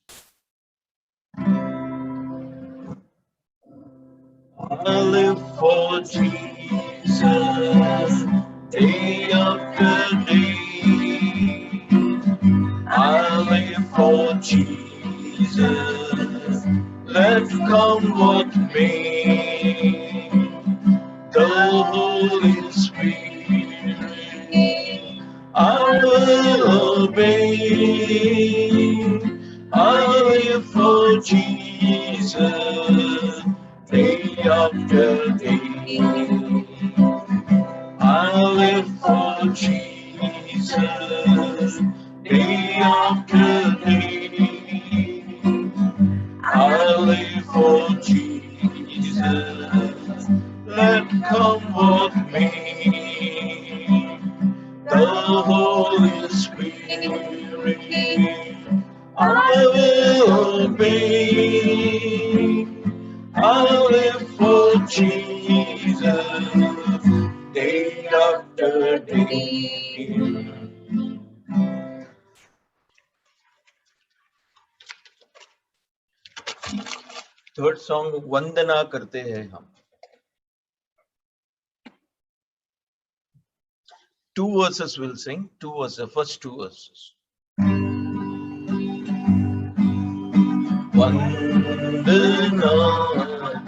Speaker 4: I live for Jesus, day after day. I live for Jesus, let come what may. The Holy Spirit, I will obey. I live for Jesus, day after day. I live for Jesus, day after day. I live for Jesus, let come what may. The Holy Spirit, I will obey. I live for Jesus, day after day. Third song, वंदना करते हैं हम. Two verses we'll sing. Two verses, first two verses. वंदना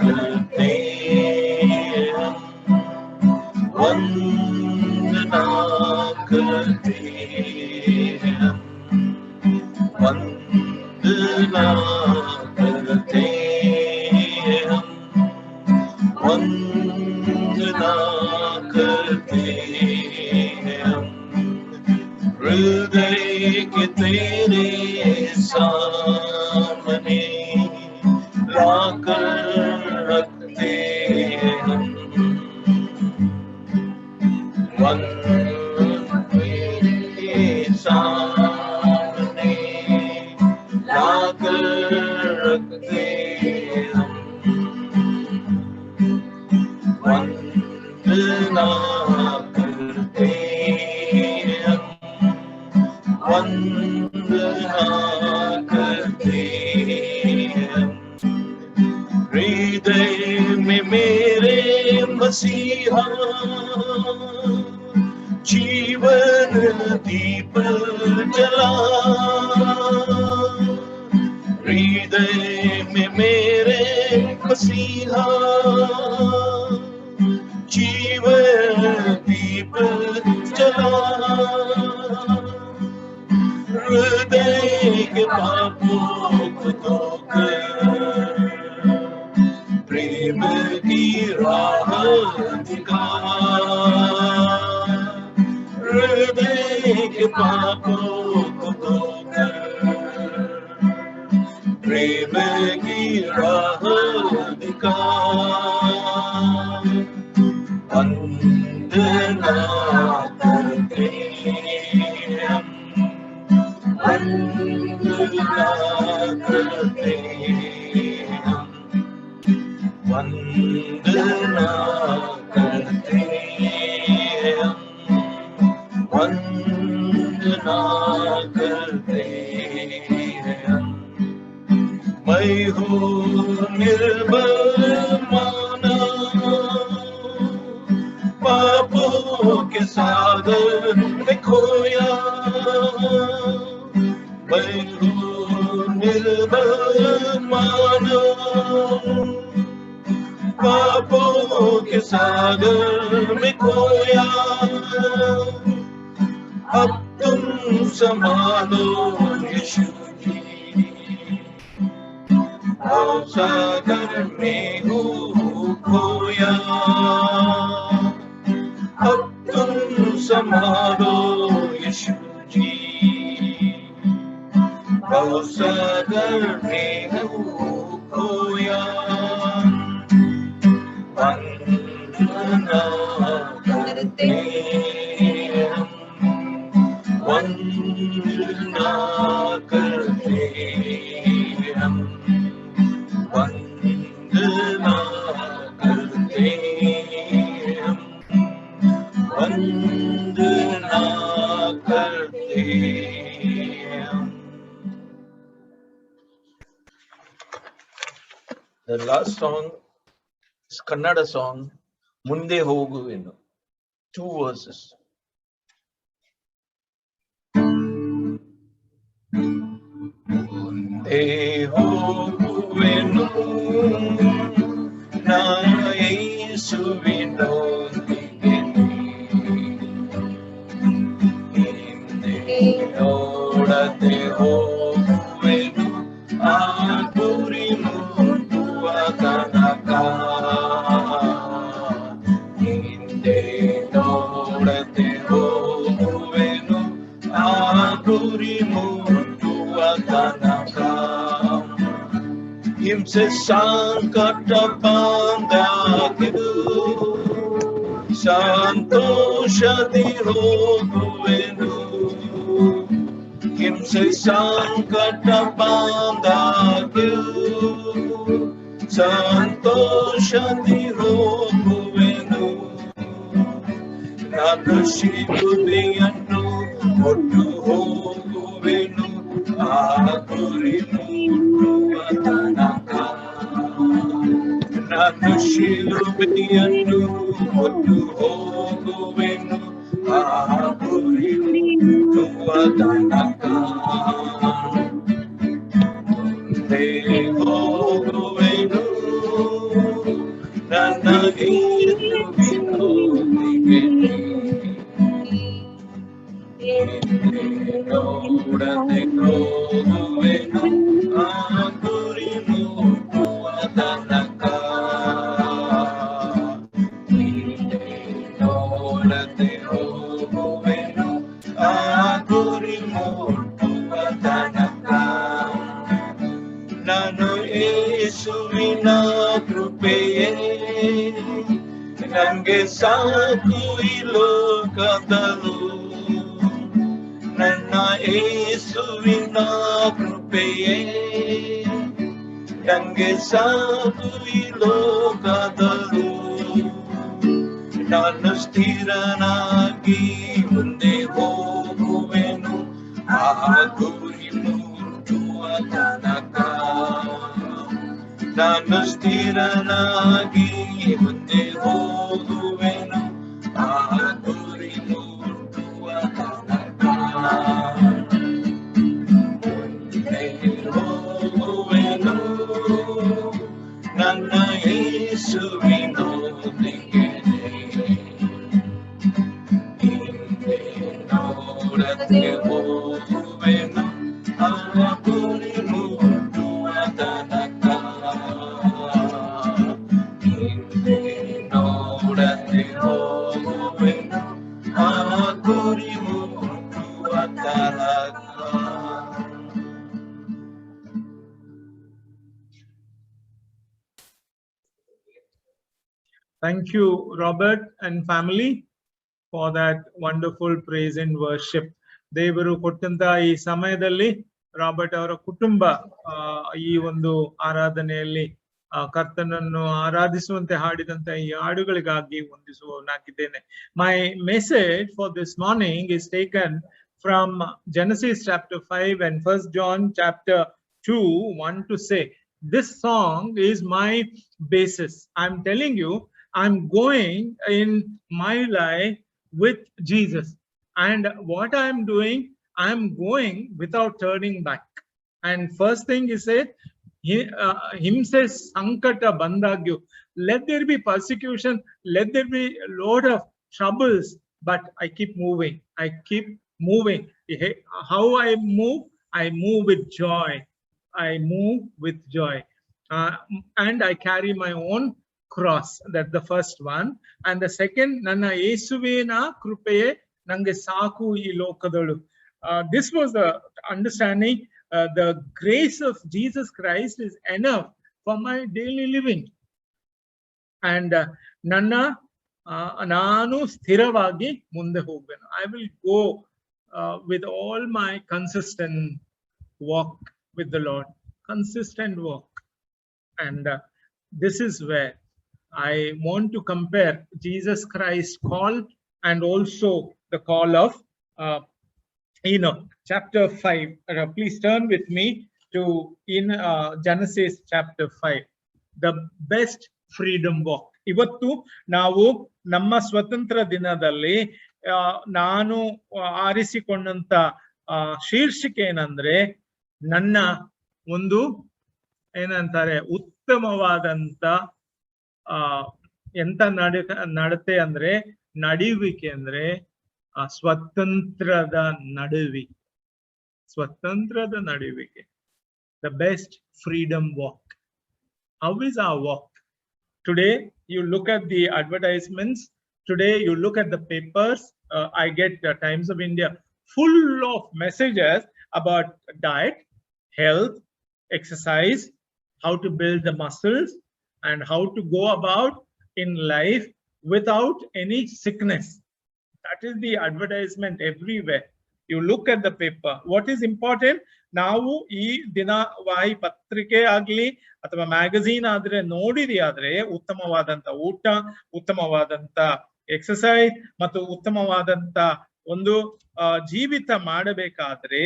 Speaker 4: करते हैं, वंदना करते हैं, वंदना करते हैं, वंदना कर रखते हम, वंदना करते हम, वंदना करते हम। हृदय में मेरे मसीहा जीवन दीप जला, हृदय में मेरे मसीहा जीवन दीप जला। हृदय के पापों को धोकर प्रेम की राह दिखा, हृदय के पापों को धोकर प्रेम की राह दिखा। वंदना करते हम, वंदना करते हम, वंदना करते हम, वंदना करते हम। मैं हूँ निर्बल माना, पापों के सागर में खोया, मैं हूँ निर्बल माना, पापों के सागर में खोया। अब तुम संभालो यीशु जी, सागर में हूँ खोया। अब तुम संभालो यीशु जी, सागर में हूँ खोया। वंदना करते हम, वंदना करते हम, वंदना करते हम, वंदना करते हम। The last song is Kannada song, Munde Hoguvenu. 2 verses. Munde Hoguvenu, na Yesuvinondige, ಹಿಂದೆ ನೋಡದೆ ಹೋಗುವೆನು ಆ ಗುರಿ ಮುಟ್ಟುವ ತನಕ, ಹಿಂದೆ ನೋಡದೆ ಹೋಗುವೆನು ಆ ಗುರಿ ಮುಟ್ಟುವ ತನಕ. ಹಿಂಸೆ ಸಂಕಟ ಬಂದಾಗಿದು ಸಂತೋಷದಿ ಹೋಗುವೆನು, ಹಿಂಸೆ ಸಂಕಟ ಬಂದಾಗಿದು ಸಂತೋಷದಿ ಹೋಗುವೆನು. ನಾನು ಶಿಲುಬೆಯನ್ನು ಹೊತ್ತು ಹೋಗುವೆನು ಆ ಗುರಿ ಮುಟ್ಟುವ ತನಕ. ನಾನು ಶಿಲುಬೆಯನ್ನು ಹೊತ್ತು ಹೋಗುವೆನು ಆ ಗುರಿ ಮುಟ್ಟುವ ತನಕ. ಮುಂದೆ ಹೋಗುವೆನು ನನ್ನ ಯೇಸುವಿನೊಂದಿಗೆ, ನೋಡದೆ ಹೋಗುವೆನು ಆ ಗುರಿ ಮುಟ್ಟುವ ತನಕ. ನೋಡದೆ ಹೋಗುವೆನು ಆ ಗುರಿ ಮುಟ್ಟುವ ತನಕ. ನಾನು ಯೇಸುವಿನ ಕೃಪೆಯೇ ನಂಗೆ ಸಾಕು ಈ ಲೋಕದಲ್ಲೂ, ನನ್ನ ಯೇಸುವಿನ ಕೃಪೆ ಕೃಪೆಯೇ ನಂಗೆ ಸಾಕು ಈ ಲೋಕದಲ್ಲೂ. ನಾನು ಸ್ಥಿರನಾಗಿ ಮುಂದೆ ಹೋಗುವೆನು ಆ ಗುರಿ ಮುಟ್ಟುವ ತನಕ. ನಾನು ಸ್ಥಿರನಾಗಿ ಮುಂದೆ ಹೋಗುವೆನು ಆ ಗುರಿ ಮುಟ್ಟುವ ತನಕ. ಮುಂದೆ ಹೋಗುವೆನು ನನ್ನ ಯೇಸುವಿನೊಂದಿಗೆ. ಹಿಂದೆ ನೋಡದೆ ಹೋಗುವೆನು ಆ ಗುರಿ ಮುಟ್ಟುವ ತನಕ. ಹಿಂದೆ ನೋಡದೆ ಹೋಗುವೆನು ಆ ಗುರಿ ಮುಟ್ಟುವ ತನಕ.
Speaker 1: Thank you, Robert and family, for that wonderful praise and worship. ದೇವರು ಕೊಟ್ಟಂತ ಈ ಸಮಯದಲ್ಲಿ ರಾಬರ್ಟ್ ಅವರ ಕುಟುಂಬ ಈ ಒಂದು ಆರಾಧನೆಯಲ್ಲಿ ಕರ್ತನನ್ನು ಆರಾಧಿಸುವಂತೆ ಹಾಡಿದಂತ ಈ ಹಾಡುಗಳಿಗಾಗಿ ವಂದಿಸುವವನಾಗಿದ್ದೇನೆ. My message for this morning is taken from Genesis chapter 5 and 1 John chapter 2, 1 to say. This song is my basis. I'm telling you, I'm going in my life with Jesus, and what I'm doing, I'm going without turning back. And first thing he said, him says sankata bandagyu, let there be persecution, let there be a lot of troubles, but I keep moving. How I move with joy. I move with joy, and I carry my own cross. That's the first one. And the second, nanna yesuvina krupeye nange saaku ee lokadalu. This was the understanding. The grace of Jesus Christ is enough for my daily living. And nanna nanu sthiravagi munde hogvenu. I will go with all my consistent walk with the Lord. Consistent walk. And this is where I want to compare Jesus Christ's call and also the call of Enoch. Chapter 5. Please turn with me to Genesis chapter 5. The best freedom walk. ಇವತ್ತು ನಾವು ನಮ್ಮ ಸ್ವತಂತ್ರ ದಿನದಲ್ಲಿ ನಾನು ಆರಿಸಿಕೊಂಡಂತ ಶೀರ್ಷಿಕೆ ಏನಂದ್ರೆ, ನನ್ನ ಒಂದು ಏನಂತಾರೆ ಉತ್ತಮವಾದಂತ ಎಂತ ನಡತೆ ಅಂದ್ರೆ, ನಡಿವಿಕೆ ಅಂದ್ರೆ ಸ್ವತಂತ್ರದ ನಡುವಿಕೆ. The best freedom walk. How is our walk? Today you look at the advertisements, today you look at the papers. I get Times of India full of messages about diet, health, exercise, how to build the muscles, and how to go about in life without any sickness. That is the advertisement everywhere. You look at the paper. What is important? ನಾವು ಈ ದಿನವಾಹಿ ಪತ್ರಿಕೆ ಆಗ್ಲಿ ಅಥವಾ magazine ಆದ್ರೆ ನೋಡಿದ್ಯಾದ್ರೆ ಉತ್ತಮವಾದಂತ ಊಟ, ಉತ್ತಮವಾದಂತ exercise ಮತ್ತು ಉತ್ತಮವಾದಂತ ಒಂದು ಜೀವಿತ ಮಾಡಬೇಕಾದ್ರೆ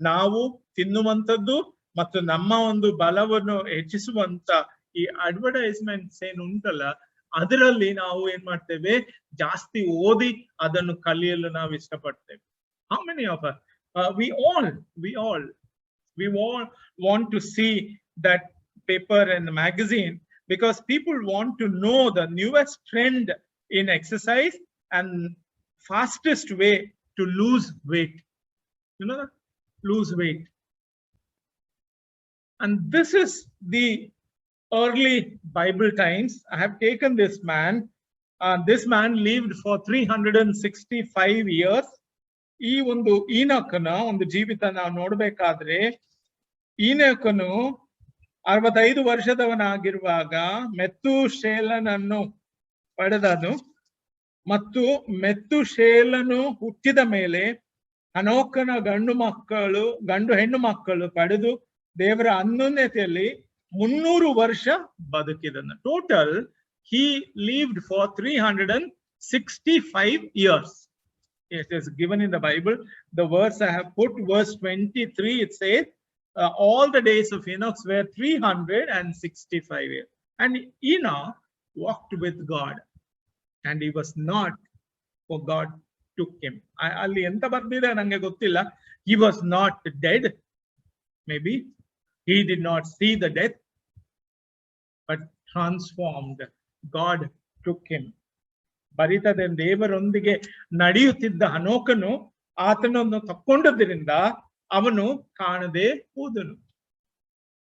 Speaker 1: ನಾವು ತಿನ್ನುವಂಥದ್ದು ಮತ್ತು ನಮ್ಮ ಒಂದು ಬಲವನ್ನು ಹೆಚ್ಚಿಸುವಂತ ಈ ಅಡ್ವರ್ಟೈಸ್ಮೆಂಟ್ಸ್ ಏನು ಉಂಟಲ್ಲ, ಅದರಲ್ಲಿ ನಾವು ಏನ್ ಮಾಡ್ತೇವೆ, ಜಾಸ್ತಿ ಓದಿ ಅದನ್ನು ಕಲಿಯಲು ನಾವು ಇಷ್ಟಪಡ್ತೇವೆ. How many of us? We all want to see that paper and magazine because people want to know the newest trend in exercise and fastest way to lose weight. You know that? Lose weight. And this is the early Bible times. I have taken this man. This man lived for 365 years. ಈ ಒಂದು ಈನೋಕನ ಒಂದು ಜೀವಿತ ನಾವು ನೋಡ್ಬೇಕಾದ್ರೆ, ಈನೋಕನು 65 ವರ್ಷದವನಾಗಿರುವಾಗ ಮೆತೂಶೇಲನನ್ನು ಪಡೆದನು. ಮತ್ತು ಮೆತೂಶೇಲನು ಹುಟ್ಟಿದ ಮೇಲೆ ಹನೋಕನ ಗಂಡು ಹೆಣ್ಣು ಮಕ್ಕಳು ಪಡೆದು ದೇವರ ಅನ್ಯೋನ್ಯತೆಯಲ್ಲಿ 300 ವರ್ಷ ಬದುಕಿದನು. Total he lived for 365 years. It is given in the Bible. The verse I have put, verse 23, it says, all the days of Enoch were 365 years. And Enoch walked with God, and he was not, for God took him. ಅಲ್ಲಿ ಎಂತ ಬರ್ದಿದೆ ನಂಗೆ ಗೊತ್ತಿಲ್ಲ. He was not dead. Maybe he did not see the death, but transformed. God took him. ಬರಿತದೆ, ದೇವರೊಂದಿಗೆ ನಡೆಯುತ್ತಿದ್ದ ಹನೋಕನು ಆತನನ್ನು ತಕ್ಕೊಂಡದ್ರಿಂದ ಅವನು ಕಾಣದೆ ಹೋದನು.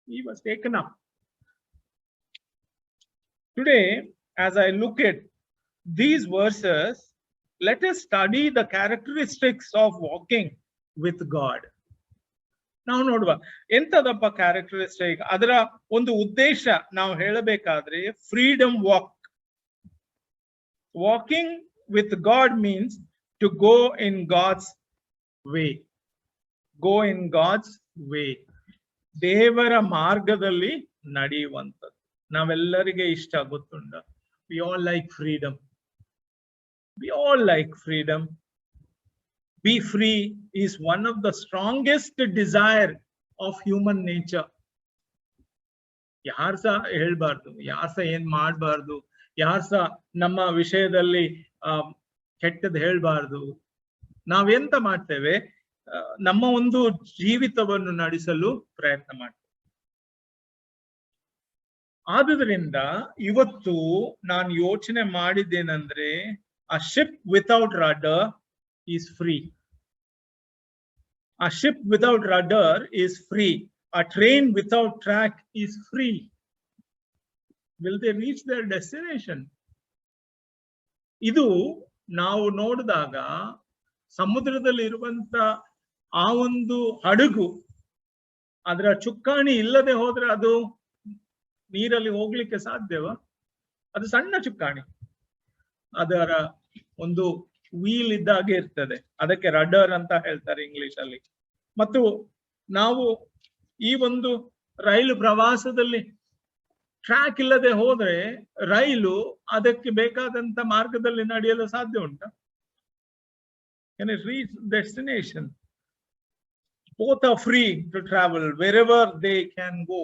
Speaker 1: He was taken up. Today, as I look at these verses, let us study the characteristics of walking with God. ನಾವು ನೋಡುವ ಎಂತದಪ್ಪ characteristic, ಅದರ ಒಂದು ಉದ್ದೇಶ ನಾವು ಹೇಳಬೇಕಾದ್ರೆ freedom walk. Walking with God means to go in God's way. Go in God's way. ದೇವರ ಮಾರ್ಗದಲ್ಲಿ ನಡೆಯುವಂಥದ್ದು ನಾವೆಲ್ಲರಿಗೆ ಇಷ್ಟ, ಗೊತ್ತುಂಟ. We all like freedom. We all like freedom. Be free is one of the strongest desire of human nature. ಯಾರ್ಸ ಹೇಳ್ಬಾರ್ದು, ಯಾರ್ಸ ಏನ್ ಮಾಡ್ಬಾರ್ದು, ಯಾರ್ಸ ನಮ್ಮ ವಿಷಯದಲ್ಲಿ ಕೆಟ್ಟದ್ ಹೇಳ್ಬಾರ್ದು. ನಾವೆಂತ ಮಾಡ್ತೇವೆ, ನಮ್ಮ ಒಂದು ಜೀವಿತವನ್ನು ನಡೆಸಲು ಪ್ರಯತ್ನ ಮಾಡ್ತೇವೆ. ಆದುದರಿಂದ ಇವತ್ತು ನಾನು ಯೋಚನೆ ಮಾಡಿದ್ದೇನೆಂದ್ರೆ, a ship without rudder is free. A ship without rudder is free. A train without track is free. Will they reach their destination? ಇದು ನಾವು ನೋಡಿದಾಗ ಸಮುದ್ರದಲ್ಲಿ ಇರುವಂತ ಆ ಒಂದು ಹಡಗು, ಅದರ ಚುಕ್ಕಾಣಿ ಇಲ್ಲದೆ ಹೋದ್ರೆ ಅದು ನೀರಲ್ಲಿ ಹೋಗ್ಲಿಕ್ಕೆ ಸಾಧ್ಯವ? ಅದು ಸಣ್ಣ ಚುಕ್ಕಾಣಿ, ಅದರ ಒಂದು ವೀಲ್ ಇದ್ದಾಗೆ ಇರ್ತದೆ, ಅದಕ್ಕೆ ರಡರ್ ಅಂತ ಹೇಳ್ತಾರೆ ಇಂಗ್ಲಿಷ್ ಅಲ್ಲಿ. ಮತ್ತು ನಾವು ಈ ಒಂದು ರೈಲು ಪ್ರವಾಸದಲ್ಲಿ ಟ್ರ್ಯಾಕ್ ಇಲ್ಲದೆ ಹೋದ್ರೆ ರೈಲು ಅದಕ್ಕೆ ಬೇಕಾದಂತ ಮಾರ್ಗದಲ್ಲಿ ನಡೆಯಲು ಸಾಧ್ಯ ಉಂಟಾ? Can it reach destination? Both are free to travel wherever they can go.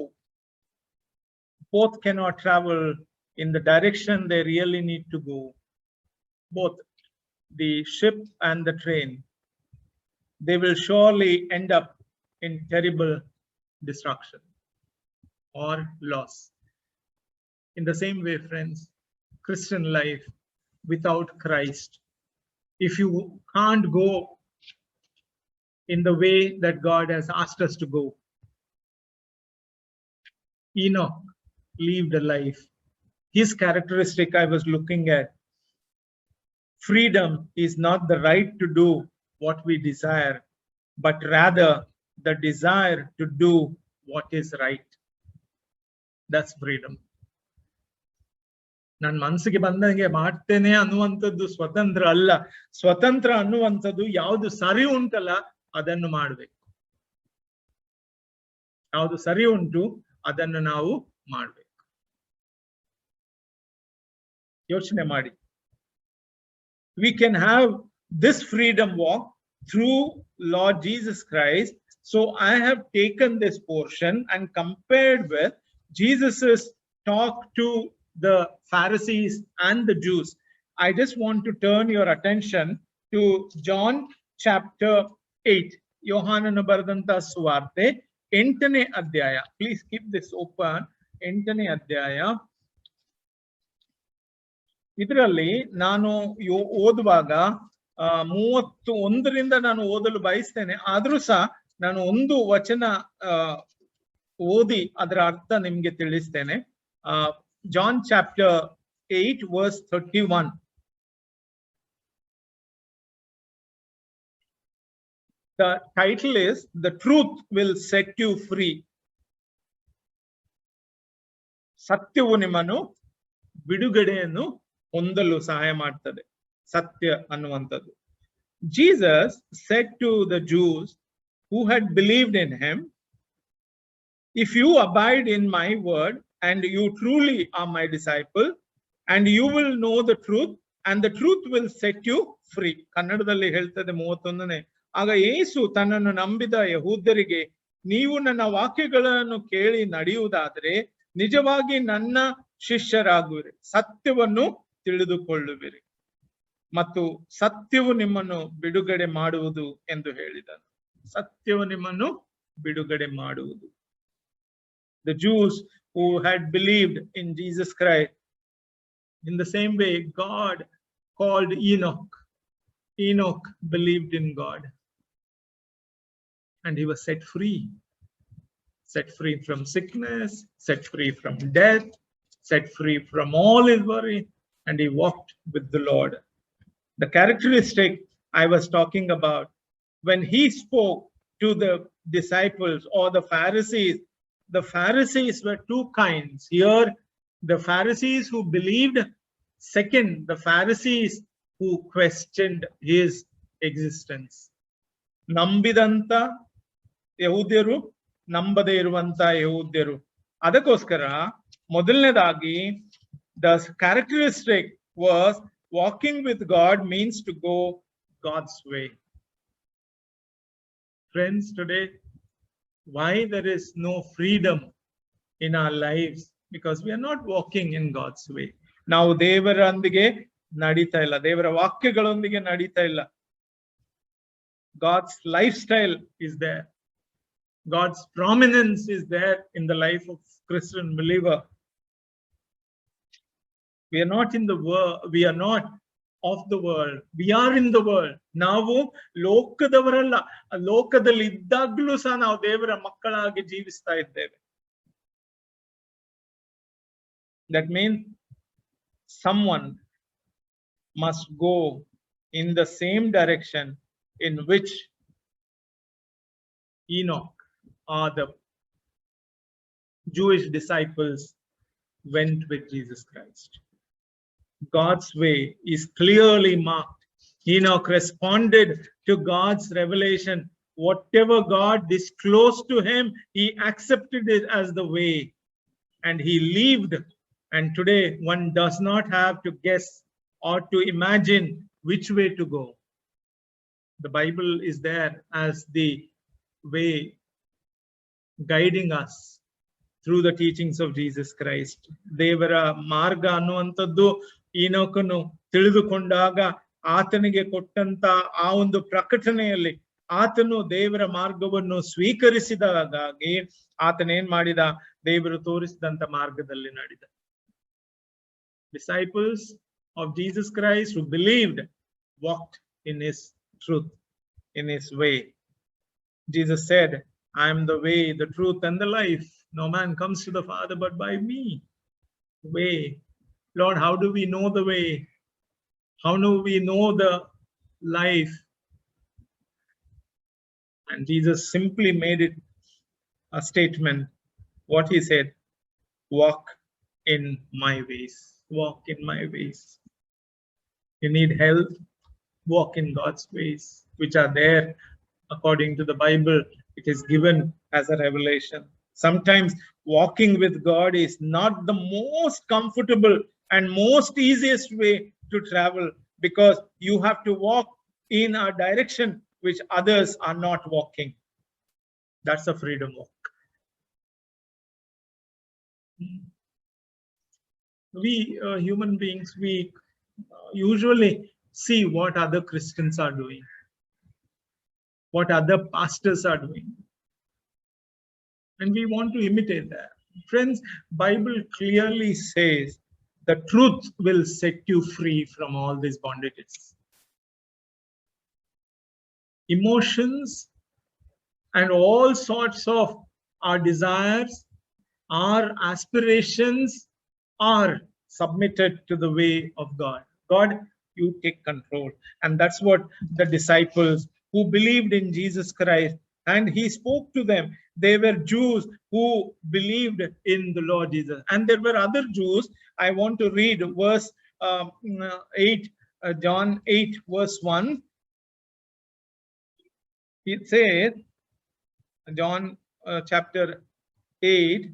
Speaker 1: Both cannot travel in the direction they really need to go. Both the ship and the train, they will surely end up in terrible destruction or loss. In the same way, friends, Christian life without Christ, if you can't go in the way that God has asked us to go. Enoch lived a life. His characteristic I was looking at, freedom is not the right to do what we desire, but rather the desire to do what is right. That's freedom. ನನ್ನ ಮನಸ್ಸಿಗೆ ಬಂದಂಗೆ ಮಾಡ್ತೇನೆ ಅನ್ನುವಂಥದ್ದು ಸ್ವತಂತ್ರ ಅಲ್ಲ. ಸ್ವತಂತ್ರ ಅನ್ನುವಂಥದ್ದು ಯಾವುದು ಸರಿ ಉಂಟಲ್ಲ ಅದನ್ನು ಮಾಡಬೇಕು. ಯಾವುದು ಸರಿ ಉಂಟು ಅದನ್ನು ನಾವು ಮಾಡಬೇಕು. ಯೋಚನೆ ಮಾಡಿ. We can have this freedom walk through Lord Jesus Christ. So I have taken this portion and compared with Jesus's talk to the Pharisees and the Jews. I just want to turn your attention to John chapter 8. ಯೋಹಾನನ ಬರೆದಂತ ಸುವಾರ್ತೆ 8ನೇ ಅಧ್ಯಾಯ. Please keep this open. 8ನೇ ಅಧ್ಯಾಯ. ಇದರಲ್ಲಿ ನಾನು ಓದುವಾಗ 31ರಿಂದ ನಾನು ಓದಲು ಬಯಸ್ತೇನೆ. ಆದ್ರೂ ಸಹ ನಾನು ಒಂದು ವಚನ ಓದಿ ಅದರ ಅರ್ಥ ನಿಮ್ಗೆ ತಿಳಿಸ್ತೇನೆ. John chapter 8 verse 31. The title is "The Truth Will Set You Free." ಸತ್ಯವು ನಿಮ್ಮನ್ನು ಬಿಡುಗಡೆಯನ್ನು ಹೊಂದಲು ಸಹಾಯ ಮಾಡ್ತದೆ. ಸತ್ಯ ಅನ್ನುವಂಥದ್ದು. Jesus said to the Jews who had believed in him, if you abide in my word, and you truly are my disciple, and you will know the truth, and the truth will set you free. ಕನ್ನಡದಲ್ಲಿ ಹೇಳ್ತದೆ 31ನೇ. ಆಗ ಯೇಸು ತನ್ನನ್ನು ನಂಬಿದ ಯಹೂದ್ಯರಿಗೆ, ನೀವು ನನ್ನ ವಾಕ್ಯಗಳನ್ನು ಕೇಳಿ ನಡೆಯುವುದಾದರೆ ನಿಜವಾಗಿ ನನ್ನ ಶಿಷ್ಯರಾಗುವಿರಿ, ಸತ್ಯವನ್ನು ತಿಳಿದುಕೊಳ್ಳುವಿರಿ ಮತ್ತು ಸತ್ಯವು ನಿಮ್ಮನ್ನು ಬಿಡುಗಡೆ ಮಾಡುವುದು ಎಂದು ಹೇಳಿದನು. ಸತ್ಯವು ನಿಮ್ಮನ್ನು ಬಿಡುಗಡೆ ಮಾಡುವುದು. The Jews who had believed in Jesus Christ, in the same way God called Enoch. Enoch believed in God and he was set free from sickness, set free from death, set free from all his worry, and he walked with the Lord. The characteristic I was talking about, when he spoke to the disciples or the Pharisees were two kinds. Here, the Pharisees who believed. Second, the Pharisees who questioned his existence. ನಂಬಿದಂತ ಯಹೂದ್ಯರು, ನಂಬದೇ ಇರುವಂತ ಯಹೂದ್ಯರು. ಅದಕ್ಕೋಸ್ಕರ ಮೊದಲನೇದಾಗಿ the characteristic was walking with God means to go God's way. Friends, today, why there is no freedom in our lives? Because we are not walking in God's way. ನಾವು ದೇವರೊಂದಿಗೆ ನಡೀತಾ ಇಲ್ಲ, ದೇವರ ವಾಕ್ಯಗಳೊಂದಿಗೆ ನಡೀತಾ ಇಲ್ಲ. God's lifestyle is there. God's prominence is there in the life of Christian believer. We are not in the world. We are not of the world. We are in the world. ನಾವು ಲೋಕದವರಲ್ಲ. ಲೋಕದಲ್ಲಿ ಇದ್ದಾಗಲೂ ಸಹ ನಾವು ದೇವರ ಮಕ್ಕಳಾಗಿ ಜೀವಿಸ್ತಾ ಇದ್ದೇವೆ. That means someone must go in the same direction in which Enoch or the Jewish disciples went with Jesus Christ. God's way is clearly marked. Enoch responded to God's revelation. Whatever God disclosed to him, he accepted it as the way and he lived. And today one does not have to guess or to imagine which way to go. The Bible is there as the way guiding us through the teachings of Jesus Christ. ದೇವರ ಮಾರ್ಗ ಅನ್ನುವಂಥದ್ದು ಈನೋಕನು ತಿಳಿದುಕೊಂಡಾಗ ಆತನಿಗೆ ಕೊಟ್ಟಂತ ಆ ಒಂದು ಪ್ರಕಟಣೆಯಲ್ಲಿ ಆತನು ದೇವರ ಮಾರ್ಗವನ್ನು ಸ್ವೀಕರಿಸಿದಾಗಾಗಿ ಆತನೇನ್ ಮಾಡಿದ, ದೇವರು ತೋರಿಸಿದಂತ ಮಾರ್ಗದಲ್ಲಿ ನಡೆದ. Disciples of Jesus Christ who believed walked in his truth, in his way. Jesus said, I am the way, the truth, and the life. No man comes to the Father but by me. Way. Lord, how do we know the way? How do we know the life? And Jesus simply made it a statement. What he said, walk in my ways. Walk in my ways. You need help, walk in God's ways, which are there according to the Bible. It is given as a revelation. Sometimes walking with God is not the most comfortable and most easiest way to travel, because you have to walk in a direction which others are not walking. That's a freedom walk. We human beings, we usually see what other Christians are doing, what other pastors are doing, and we want to imitate that. Friends, Bible clearly says the truth will set you free from all these bondages. Emotions and all sorts of our desires, our aspirations are submitted to the way of God. God, you take control. And that's what the disciples who believed in Jesus Christ, and he spoke to them. They were Jews who believed in the Lord Jesus. And there were other Jews. I want to read verse 8, John 8, verse 1. It says, John chapter 8,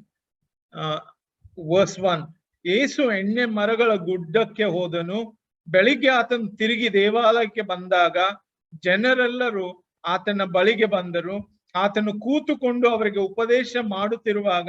Speaker 1: verse 1. ಯೇಸು ಎಣ್ಣೆ ಮರಗಳ ಗುಡ್ಡಕ್ಕೆ ಹೋದನು. ಬೆಳಿಗ್ಗೆ ಆತನು ತಿರುಗಿ ದೇವಾಲಯಕ್ಕೆ ಬಂದಾಗ ಜನರೆಲ್ಲರೂ ಆತನ ಬಳಿಗೆ ಬಂದರು. ಆತನು ಕೂತುಕೊಂಡು ಅವರಿಗೆ ಉಪದೇಶ ಮಾಡುತ್ತಿರುವಾಗ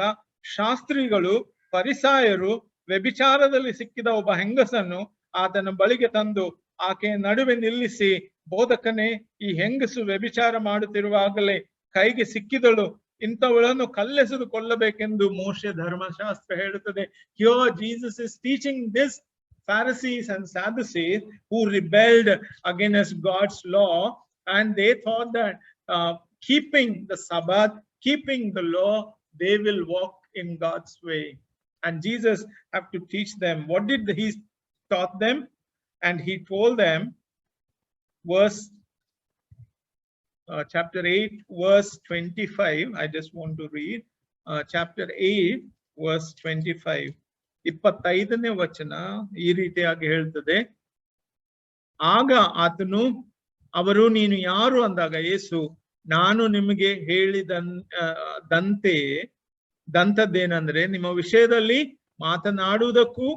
Speaker 1: ಶಾಸ್ತ್ರಿಗಳು, ಫರಿಸಾಯರು ವ್ಯಭಿಚಾರದಲ್ಲಿ ಸಿಕ್ಕಿದ ಒಬ್ಬ ಹೆಂಗಸನ್ನು ಆತನ ಬಳಿಗೆ ತಂದು ಆಕೆಯ ನಡುವೆ ನಿಲ್ಲಿಸಿ, ಬೋಧಕನೇ, ಈ ಹೆಂಗಸು ವ್ಯಭಿಚಾರ ಮಾಡುತ್ತಿರುವಾಗಲೇ ಕೈಗೆ ಸಿಕ್ಕಿದಳು, ಇಂಥವಳನ್ನು ಕಲ್ಲೆಸೆದು ಕೊಲ್ಲಬೇಕೆಂದು ಮೋಶೆ ಧರ್ಮಶಾಸ್ತ್ರ ಹೇಳುತ್ತದೆ. Here Jesus is teaching this Pharisees and Sadducees who rebelled against God's law, and they thought that keeping the Sabbath, keeping the law, they will walk in God's way. And Jesus have to teach them. What did he taught them? And he told them, verse chapter 8, verse 25. I just want to read chapter 8, verse 25. 25ನೇ ವಚನ ಈ ರೀತಿಯಾಗಿ ಹೇಳ್ತದೆ. ಆಗ ಆತನು ಅವರು, ನೀನು ಯಾರು ಅಂದಾಗ ಯೇಸು, ನಾನು ನಿಮಗೆ ದಂತದ್ದೇನೆಂದ್ರೆ, ನಿಮ್ಮ ವಿಷಯದಲ್ಲಿ ಮಾತನಾಡುವುದಕ್ಕೂ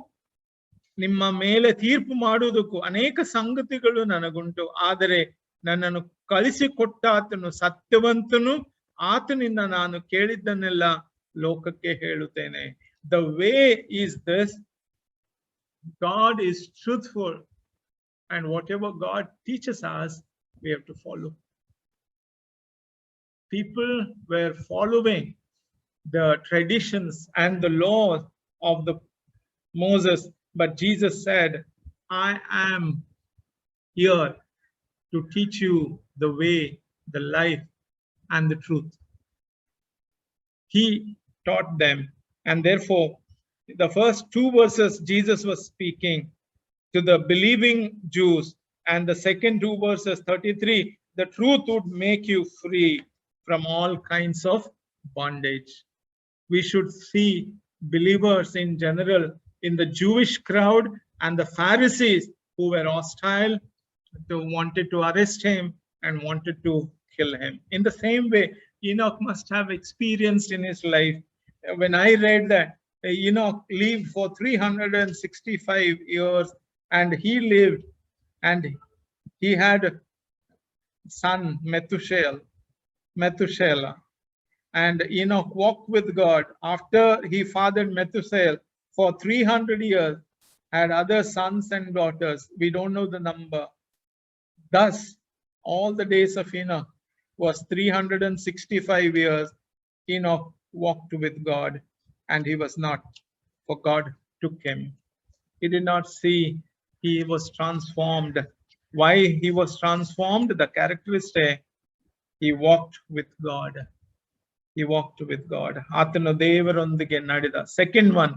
Speaker 1: ನಿಮ್ಮ ಮೇಲೆ ತೀರ್ಪು ಮಾಡುವುದಕ್ಕೂ ಅನೇಕ ಸಂಗತಿಗಳು ನನಗುಂಟು. ಆದರೆ ನನ್ನನ್ನು ಕಳಿಸಿಕೊಟ್ಟ ಆತನು ಸತ್ಯವಂತನು, ಆತನಿಂದ ನಾನು ಕೇಳಿದ್ದನ್ನೆಲ್ಲ ಲೋಕಕ್ಕೆ ಹೇಳುತ್ತೇನೆ. The way is this: God is truthful, and whatever God teaches us, we have to follow. People were following the traditions and the laws of the Moses, but Jesus said, I am here to teach you the way, the life, and the truth. He taught them, and therefore the first two verses Jesus was speaking to the believing Jews, and the second two verses 33, the truth would make you free from all kinds of bondage. We should see believers in general in the Jewish crowd and the Pharisees who were hostile, who wanted to arrest him and wanted to kill him. In the same way, Enoch must have experienced in his life. When I read that Enoch lived for 365 years, and he lived, and he had a son Methuselah, and Enoch walked with God. After he fathered Methuselah for 300 years, had other sons and daughters. We don't know the number. Thus, all the days of Enoch was 365 years. Enoch walked with God, and he was not, for God took him. He did not see, he was transformed. Why he was transformed? The characteristic, he walked with God. He walked with God. Atanu devarondike nadida. Second one,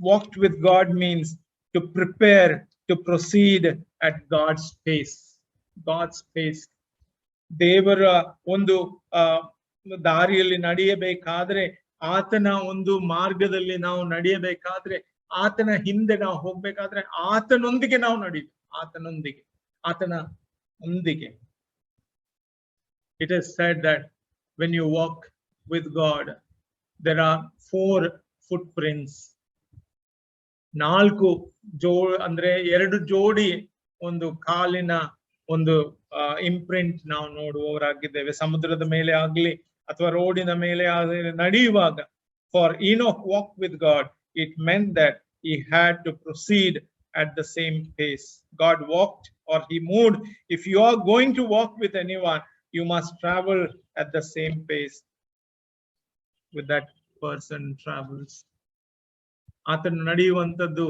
Speaker 1: walked with God means to prepare to proceed at God's pace. God's pace. ದೇವರ ಒಂದು ದಾರಿಯಲ್ಲಿ ನಡೆಯಬೇಕಾದ್ರೆ, ಆತನ ಒಂದು ಮಾರ್ಗದಲ್ಲಿ ನಾವು ನಡೆಯಬೇಕಾದ್ರೆ, ಆತನ ಹಿಂದೆ ನಾವು ಹೋಗ್ಬೇಕಾದ್ರೆ ಆತನೊಂದಿಗೆ ನಾವು ಆತನೊಂದಿಗೆ. It is said that when you walk with God, there are 4 footprints. 4 ಅಂದ್ರೆ 2 ಜೋಡಿ ಒಂದು ಕಾಲಿನ ಒಂದು ಇಂಪ್ರಿಂಟ್ ನಾವು ನೋಡುವವರಾಗಿದ್ದೇವೆ. ಸಮುದ್ರದ ಮೇಲೆ ಆಗ್ಲಿ ಅಥವಾ ರೋಡಿನ ಮೇಲೆ ನಡೆಯುವಾಗ, for Enoch walked with God, it meant that he had to proceed at the same pace. God walked or he moved. If you are going to walk with anyone, you must travel at the same pace with that person travels. ಆತನು ನಡೆಯುವಂಥದ್ದು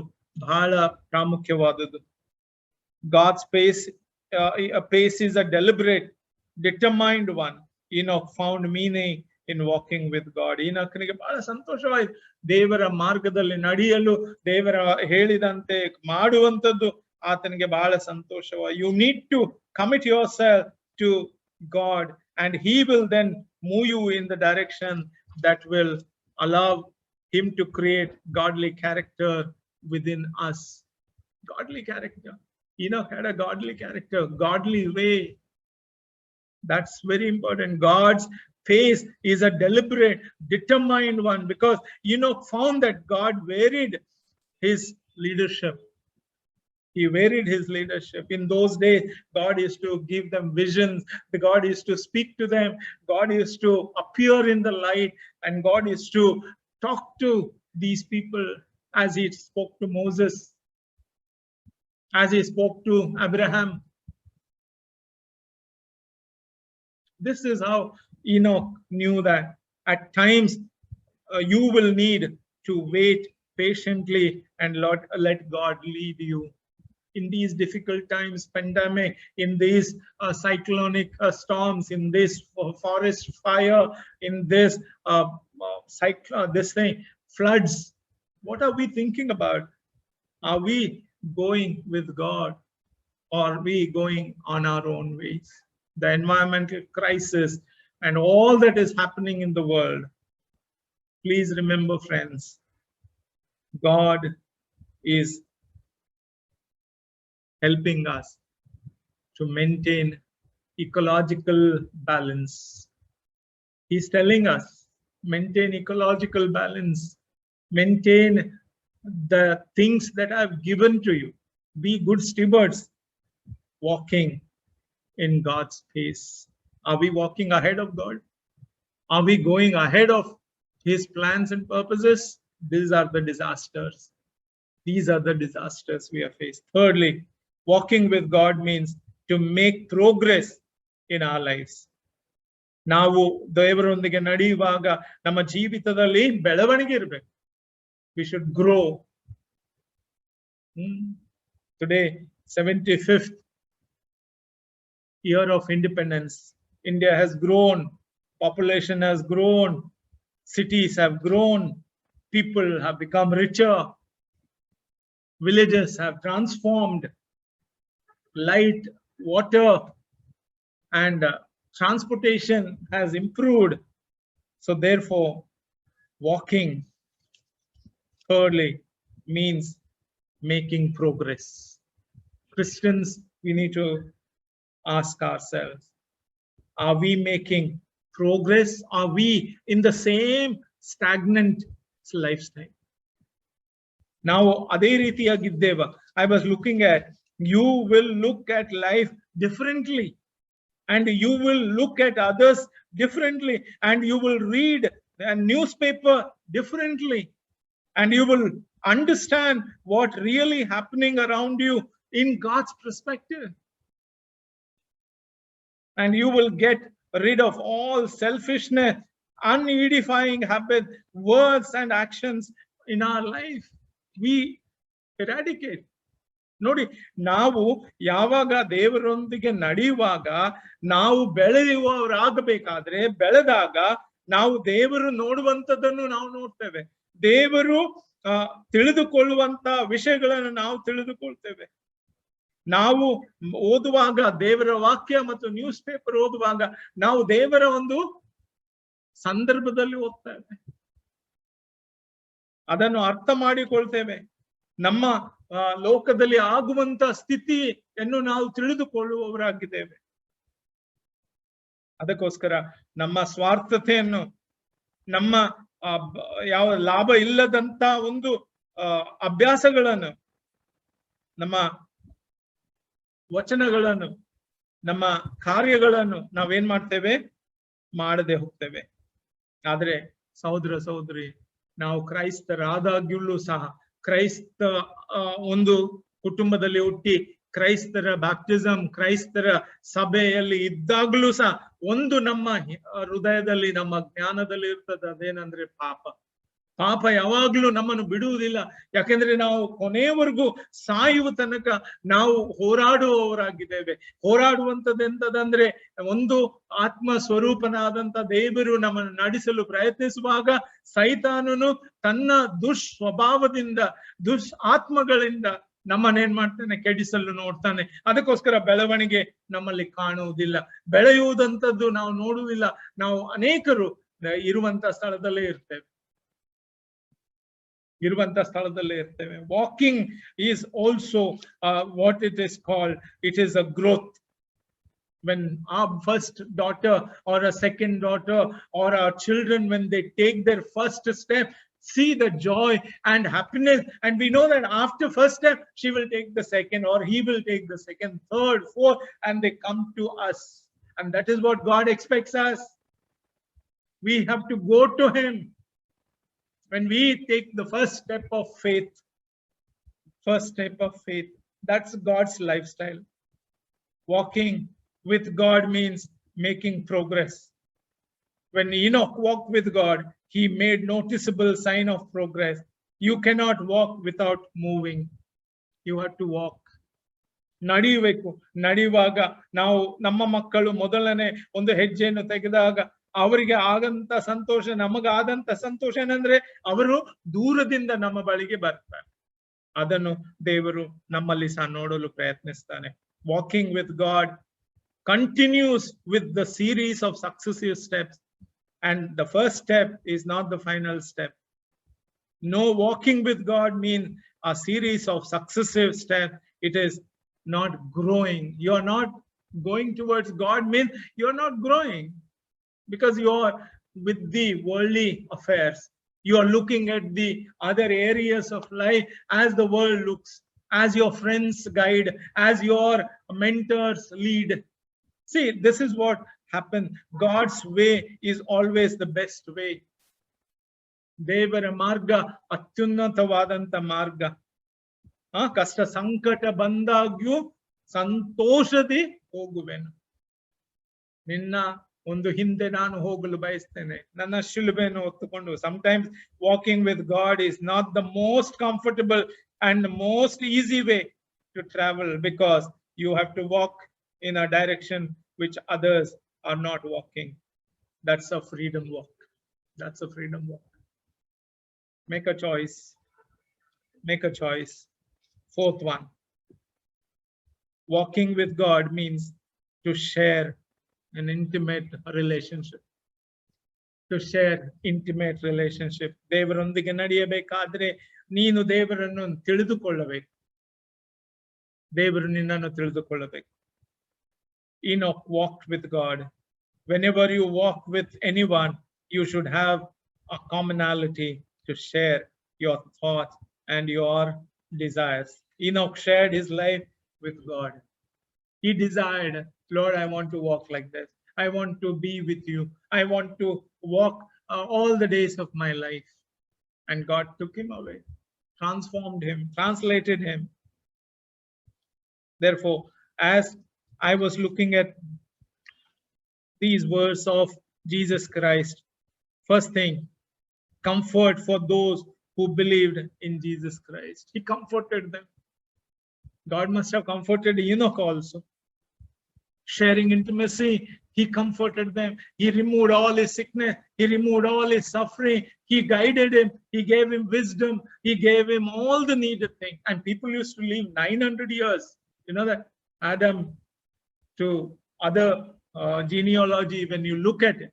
Speaker 1: ಬಹಳ ಪ್ರಾಮುಖ್ಯವಾದದ್ದು. God's pace, a pace is a deliberate, determined one. Enoch found meaning in walking with God. Enochನಿಗೆ ಬಹಳ ಸಂತೋಷವಾಯಿತು ದೇವರ ಮಾರ್ಗದಲ್ಲಿ ನಡೆಯಲು, ದೇವರ ಹೇಳಿದಂತೆ ಮಾಡುವಂಥದ್ದು ಆತನಿಗೆ ಬಹಳ ಸಂತೋಷವಾಯಿತು. You need to commit yourself to God, and he will then move you in the direction that will allow him to create godly character within us. Godly character. Enoch had a godly character, godly way. That's very important. God's face is a deliberate, determined one, because found that God varied his leadership. He varied his leadership. In those days, God used to give them visions. God used to speak to them. God used to appear in the light. And God used to talk to these people as he spoke to Moses, as he spoke to Abraham. This is how Enoch knew that at times you will need to wait patiently and let God lead you. In these difficult times, pandemic, in these cyclonic storms, in this forest fire, in this floods, what are we thinking about? Are we going with God, or are we going on our own ways? The environmental crisis and all that is happening in the world. Please remember, friends, God is helping us to maintain ecological balance. He's telling us, maintain ecological balance, maintain the things that I've given to you. Be good stewards, walking in God's pace. Are we walking ahead of God? Are we going ahead of his plans and purposes? These are the disasters. These are the disasters we are faced. Thirdly, walking with God means to make progress in our lives. ನಾವು ದೇವರೊಂದಿಗೆ ನಡೆಯುವಾಗ ನಮ್ಮ ಜೀವಿತದಲ್ಲಿ ಬೆಳವಣಿಗೆ ಇರಬೇಕು. We should grow. Today, 75th year of independence. India has grown, population has grown, cities have grown, people have become richer, villages have transformed, light, water, and transportation has improved. So therefore, walking, thirdly, means making progress. Christians, we need to ask ourselves, are we making progress? Are we in the same stagnant lifestyle? Now, ಅದೇ ರೀತಿಯಾಗಿದ್ದೇವ. I was looking at, you will look at life differently, and you will look at others differently, and you will read a newspaper differently, and you will understand what really happening around you in God's perspective. And you will get rid of all selfishness, unedifying habits, words and actions in our life. We eradicate. ನೋಡಿ, ನಾವು ಯಾವಾಗ ದೇವರೊಂದಿಗೆ ನಡೆಯುವಾಗ, ನಾವು ಬೆಳೆಯುವವರಾಗಬೇಕಾದ್ರೆ, ಬೆಳೆದಾಗ ನಾವು ದೇವರು ನೋಡುವಂಥದ್ದನ್ನು ನಾವು ನೋಡ್ತೇವೆ. ದೇವರು ತಿಳಿದುಕೊಳ್ಳುವಂತ ವಿಷಯಗಳನ್ನು ನಾವು ತಿಳಿದುಕೊಳ್ತೇವೆ. ನಾವು ಓದುವಾಗ, ದೇವರ ವಾಕ್ಯ ಮತ್ತು ನ್ಯೂಸ್ ಪೇಪರ್ ಓದುವಾಗ, ನಾವು ದೇವರ ಒಂದು ಸಂದರ್ಭದಲ್ಲಿ ಓದ್ತೇವೆ, ಅದನ್ನು ಅರ್ಥ ಮಾಡಿಕೊಳ್ತೇವೆ. ನಮ್ಮ ಲೋಕದಲ್ಲಿ ಆಗುವಂತ ಸ್ಥಿತಿಯನ್ನು ನಾವು ತಿಳಿದುಕೊಳ್ಳುವವರಾಗಿದ್ದೇವೆ. ಅದಕ್ಕೋಸ್ಕರ ನಮ್ಮ ಸ್ವಾರ್ಥತೆಯನ್ನು, ನಮ್ಮ ಯಾವ ಲಾಭ ಇಲ್ಲದಂತ ಒಂದು ಅಭ್ಯಾಸಗಳನ್ನು, ನಮ್ಮ ವಚನಗಳನ್ನು, ನಮ್ಮ ಕಾರ್ಯಗಳನ್ನು ನಾವೇನ್ ಮಾಡ್ತೇವೆ, ಮಾಡದೆ ಹೋಗ್ತೇವೆ. ಆದ್ರೆ ಸಹೋದರ ಸಹೋದರಿ, ನಾವು ಕ್ರೈಸ್ತರಾದಾಗ್ಯೂ ಸಹ, ಕ್ರೈಸ್ತ ಒಂದು ಕುಟುಂಬದಲ್ಲಿ ಹುಟ್ಟಿ ಕ್ರೈಸ್ತರ ಬ್ಯಾಪ್ಟಿಸಮ್, ಕ್ರೈಸ್ತರ ಸಭೆಯಲ್ಲಿ ಇದ್ದಾಗ್ಲೂ ಸಹ ಒಂದು ನಮ್ಮ ಹೃದಯದಲ್ಲಿ, ನಮ್ಮ ಜ್ಞಾನದಲ್ಲಿ ಇರ್ತದೆ, ಅದೇನಂದ್ರೆ ಪಾಪ. ಪಾಪ ಯಾವಾಗ್ಲೂ ನಮ್ಮನ್ನು ಬಿಡುವುದಿಲ್ಲ. ಯಾಕೆಂದ್ರೆ ನಾವು ಕೊನೆಯವರೆಗೂ ಸಾಯುವ ತನಕ ನಾವು ಹೋರಾಡುವವರಾಗಿದ್ದೇವೆ. ಹೋರಾಡುವಂಥದ್ದೆಂತದಂದ್ರೆ, ಒಂದು ಆತ್ಮ ಸ್ವರೂಪನಾದಂತ ದೇವರು ನಮ್ಮನ್ನು ನಡೆಸಲು ಪ್ರಯತ್ನಿಸುವಾಗ ಸೈತಾನನು ತನ್ನ ದುಷ್ಸ್ವಭಾವದಿಂದ, ಆತ್ಮಗಳಿಂದ ನಮ್ಮನ್ನೇನ್ ಮಾಡ್ತಾನೆ, ಕೆಡಿಸಲು ನೋಡ್ತಾನೆ. ಅದಕ್ಕೋಸ್ಕರ ಬೆಳವಣಿಗೆ ನಮ್ಮಲ್ಲಿ ಕಾಣುವುದಿಲ್ಲ, ಬೆಳೆಯುವುದಂಥದ್ದು ನಾವು ನೋಡುವುದಿಲ್ಲ. ನಾವು ಅನೇಕರು ಇರುವಂತ ಸ್ಥಳದಲ್ಲೇ ಇರ್ತೇವೆ. Walking is also what it is called. It is a growth. When our first daughter or a second daughter or our children, when they take their first step, see the joy and happiness. And we know that after first step, she will take the second, or he will take the second, third, fourth, and they come to us. And that is what God expects us. We have to go to him. When we take the first step of faith, that's God's lifestyle. Walking with God means making progress. When Enoch walked with God, he made noticeable sign of progress. You cannot walk without moving. You have to walk. ನಡಿಬೇಕು. ನಡೆಯುವಾಗ ನಾವು ನಮ್ಮ ಮಕ್ಕಳು ಮೊದಲನೇ ಒಂದು ಹೆಜ್ಜೆಯನ್ನು ತೆಗೆದಾಗ ಅವರಿಗೆ ಆಗಂತ ಸಂತೋಷ, ನಮಗಾದಂತ ಸಂತೋಷ ಏನಂದ್ರೆ ಅವರು ದೂರದಿಂದ ನಮ್ಮ ಬಳಿಗೆ ಬರ್ತಾರೆ. ಅದನ್ನು ದೇವರು ನಮ್ಮಲ್ಲಿ ಸಹ ನೋಡಲು ಪ್ರಯತ್ನಿಸ್ತಾನೆ. Walking with God continues with the series of successive steps, and the first step is not the final step. No, walking with God means a series of successive steps. It is not growing. You are not going towards God means you are not growing, because you are with the worldly affairs. You are looking at the other areas of life as the world looks, as your friends guide, as your mentors lead. See, this is what happens. God's way is always the best way. ದೇವರ ಮಾರ್ಗ ಅತ್ಯುನ್ನತವಾದಂತ ಮಾರ್ಗ. ಕಷ್ಟ ಸಂಕಟ ಬಂದಾಗ್ಯೂ ಸಂತೋಷದಿ ಹೋಗುವೆನು. ನಿನ್ನ ಒಂದು ಹಿಂದೆ ನಾನು ಹೋಗಲು ಬಯಸ್ತೇನೆ, ನನ್ನ ಶಿಲುಬೆಯನ್ನು ಹೊತ್ತುಕೊಂಡು. Sometimes walking with God is not the most comfortable and the most easy way to travel, because you have to walk in a direction which others are not walking. That's a freedom walk. That's a freedom walk. Make a choice. Make a choice. Fourth one. Walking with God means to share an intimate relationship. To share intimate relationship. ದೇವರೊಂದಿಗೆ ನಡೆಯಬೇಕಾದ್ರೆ ನೀನು ದೇವರನ್ನು ತಿಳಿದುಕೊಳ್ಳಬೇಕು. ದೇವರು ನಿನ್ನನ್ನು ತಿಳಿದುಕೊಳ್ಳಬೇಕು. Enoch walked with God. Whenever you walk with anyone, you should have a commonality to share your thoughts and your desires. Enoch shared his life with God. He desired, Lord, I want to walk like this. I want to be with you. I want to walk all the days of my life. And God took him away, transformed him, translated him. Therefore, as I was looking at these words of Jesus Christ, first thing, comfort for those who believed in Jesus Christ. He comforted them. God must have comforted Enoch also. Sharing intimacy, he comforted them. He removed all his sickness. He removed all his suffering. He guided him. He gave him wisdom. He gave him all the needed things. And people used to live 900 years. You know that Adam to other genealogy, when you look at it,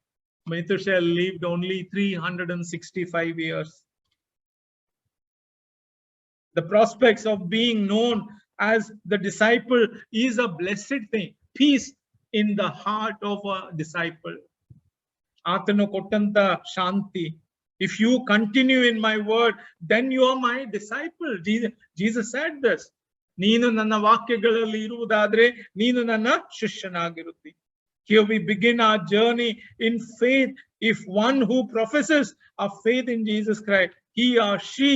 Speaker 1: Methuselah lived only 365 years. The prospects of being known as the disciple is a blessed thing. Peace in the heart of a disciple. Atanu kottanta shanti. If you continue in my word, then you are my disciple. Jesus said this. ನೀನು ನನ್ನ ವಾಕ್ಯಗಳಲ್ಲಿ ಇರುವುದಾದ್ರೆ ನೀನು ನನ್ನ ಶಿಷ್ಯನಾಗಿರುತ್ತಿ. Here we begin our journey in faith. If one who professes a faith in Jesus Christ, he or she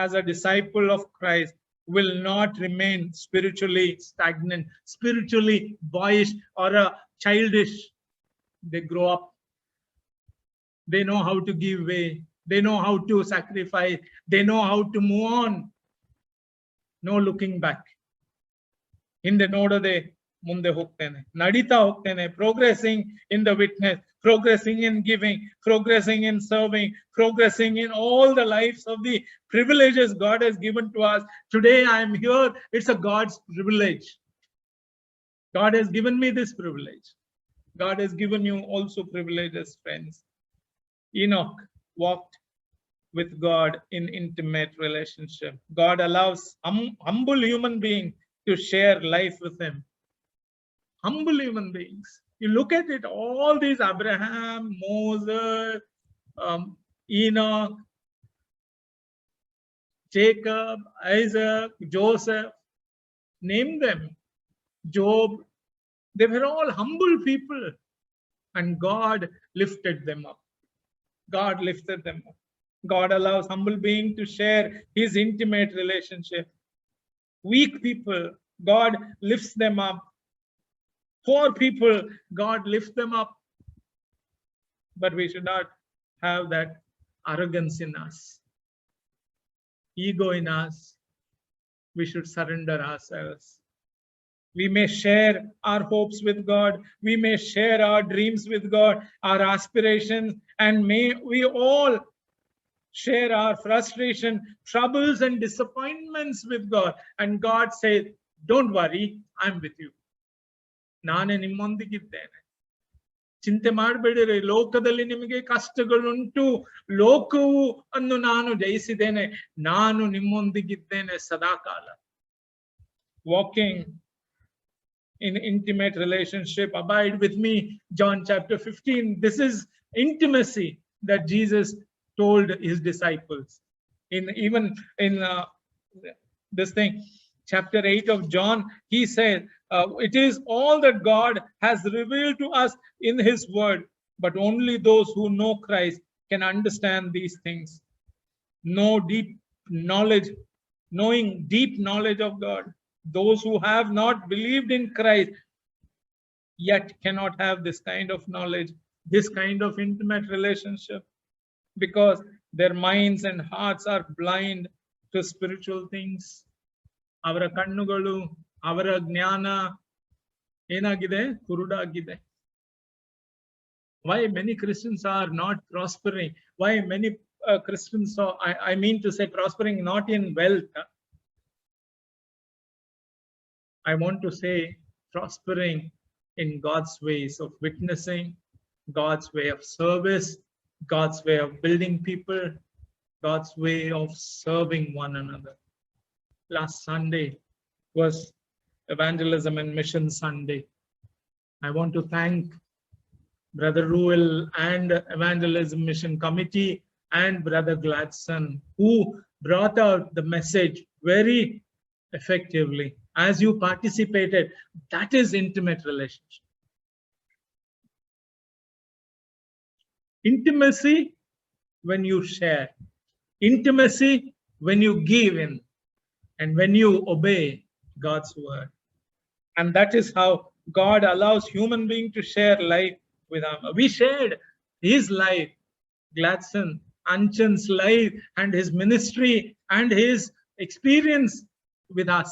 Speaker 1: as a disciple of Christ will not remain spiritually stagnant, spiritually boyish or childish. They grow up. They know how to give way. They know how to sacrifice. They know how to move on. No looking back. ಹಿಂದೆ ನೋಡದೆ ಮುಂದೆ ಹೋಗ್ತೇನೆ, ನಡೀತಾ ಹೋಗ್ತೇನೆ, progressing in the witness, progressing in giving, progressing in serving, progressing in all the lives of the privileges God has given to us. Today I am here. It's a God's privilege. God has given me this privilege. God has given you also privileges, friends. Enoch walked with God in intimate relationship. God allows humble human beings to share life with him. humble human beings. You look at it, all these Abraham, Moses, Enoch, Jacob, Isaac, Joseph, name them, Job, they were all humble people, and God lifted them up. God lifted them up. God allows humble beings to share his intimate relationship. Weak people, God lifts them up. Poor people, God lifts them up. But we should not have that arrogance in us, ego in us. We should surrender ourselves. We may share our hopes with God. We may share our dreams with God, our aspirations, and may we all share our frustration, troubles, and disappointments with God. And God says, don't worry, I'm with you. ನಾನೇ ನಿಮ್ಮೊಂದಿಗಿದ್ದೇನೆ. ಚಿಂತೆ ಮಾಡಬೇಡಿರಿ, ಲೋಕದಲ್ಲಿ ನಿಮಗೆ ಕಷ್ಟಗಳುಂಟು, ಲೋಕವು ಅನ್ನು ನಾನು ಜಯಿಸಿದ್ದೇನೆ, ನಾನು ನಿಮ್ಮೊಂದಿಗಿದ್ದೇನೆ ಸದಾಕಾಲ. Walking in intimate relationship, abide with me, John chapter 15. This is intimacy that Jesus told his disciples. Even in this thing, chapter 8 of John, he said, it is all that God has revealed to us in his word, but only those who know Christ can understand these things. Know deep knowledge, knowing deep knowledge of God. Those who have not believed in Christ yet cannot have this kind of knowledge, this kind of intimate relationship, because their minds and hearts are blind to spiritual things. ಅವರ ಕಣ್ಣುಗಳು, ಅವರ ಜ್ಞಾನ ಏನಾಗಿದೆ? ಕುರುಡಾಗಿದೆ. Why many Christians are not prospering? Why many Christians are, I mean to say prospering not in wealth. I want to say prospering in God's ways of witnessing, God's way of service, God's way of building people, God's way of serving one another. Last Sunday was Evangelism and Mission Sunday. I want to thank Brother Ruel and Evangelism Mission Committee and Brother Gladson, who brought out the message very effectively. As you participated, that is intimate relationship. Intimacy when you share, intimacy when you give in, and when you obey God's word. And that is how God allows human beings to share life with him. We shared his life, Gladson, Anchan's life and his ministry and his experience with us.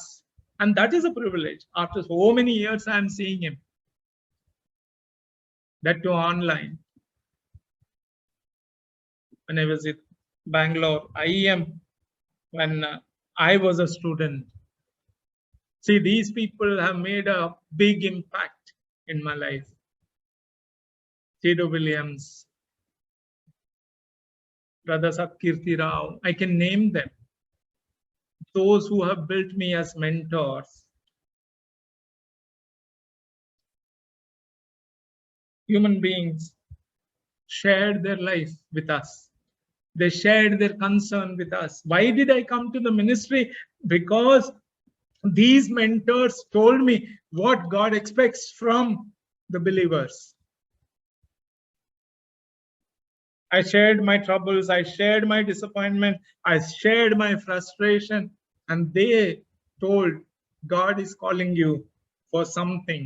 Speaker 1: And that is a privilege. After so many years, I am seeing him. That too online. When I was in Bangalore, IEM, when I was a student. See, these people have made a big impact in my life. Theodore Williams, Brother Satkirti Rao, I can name them. Those who have built me as mentors. Human beings shared their life with us. They shared their concern with us. Why did I come to the ministry? Because these mentors told me what God expects from the believers. I shared my troubles, I shared my disappointment, I shared my frustration, and they told, God is calling you for something.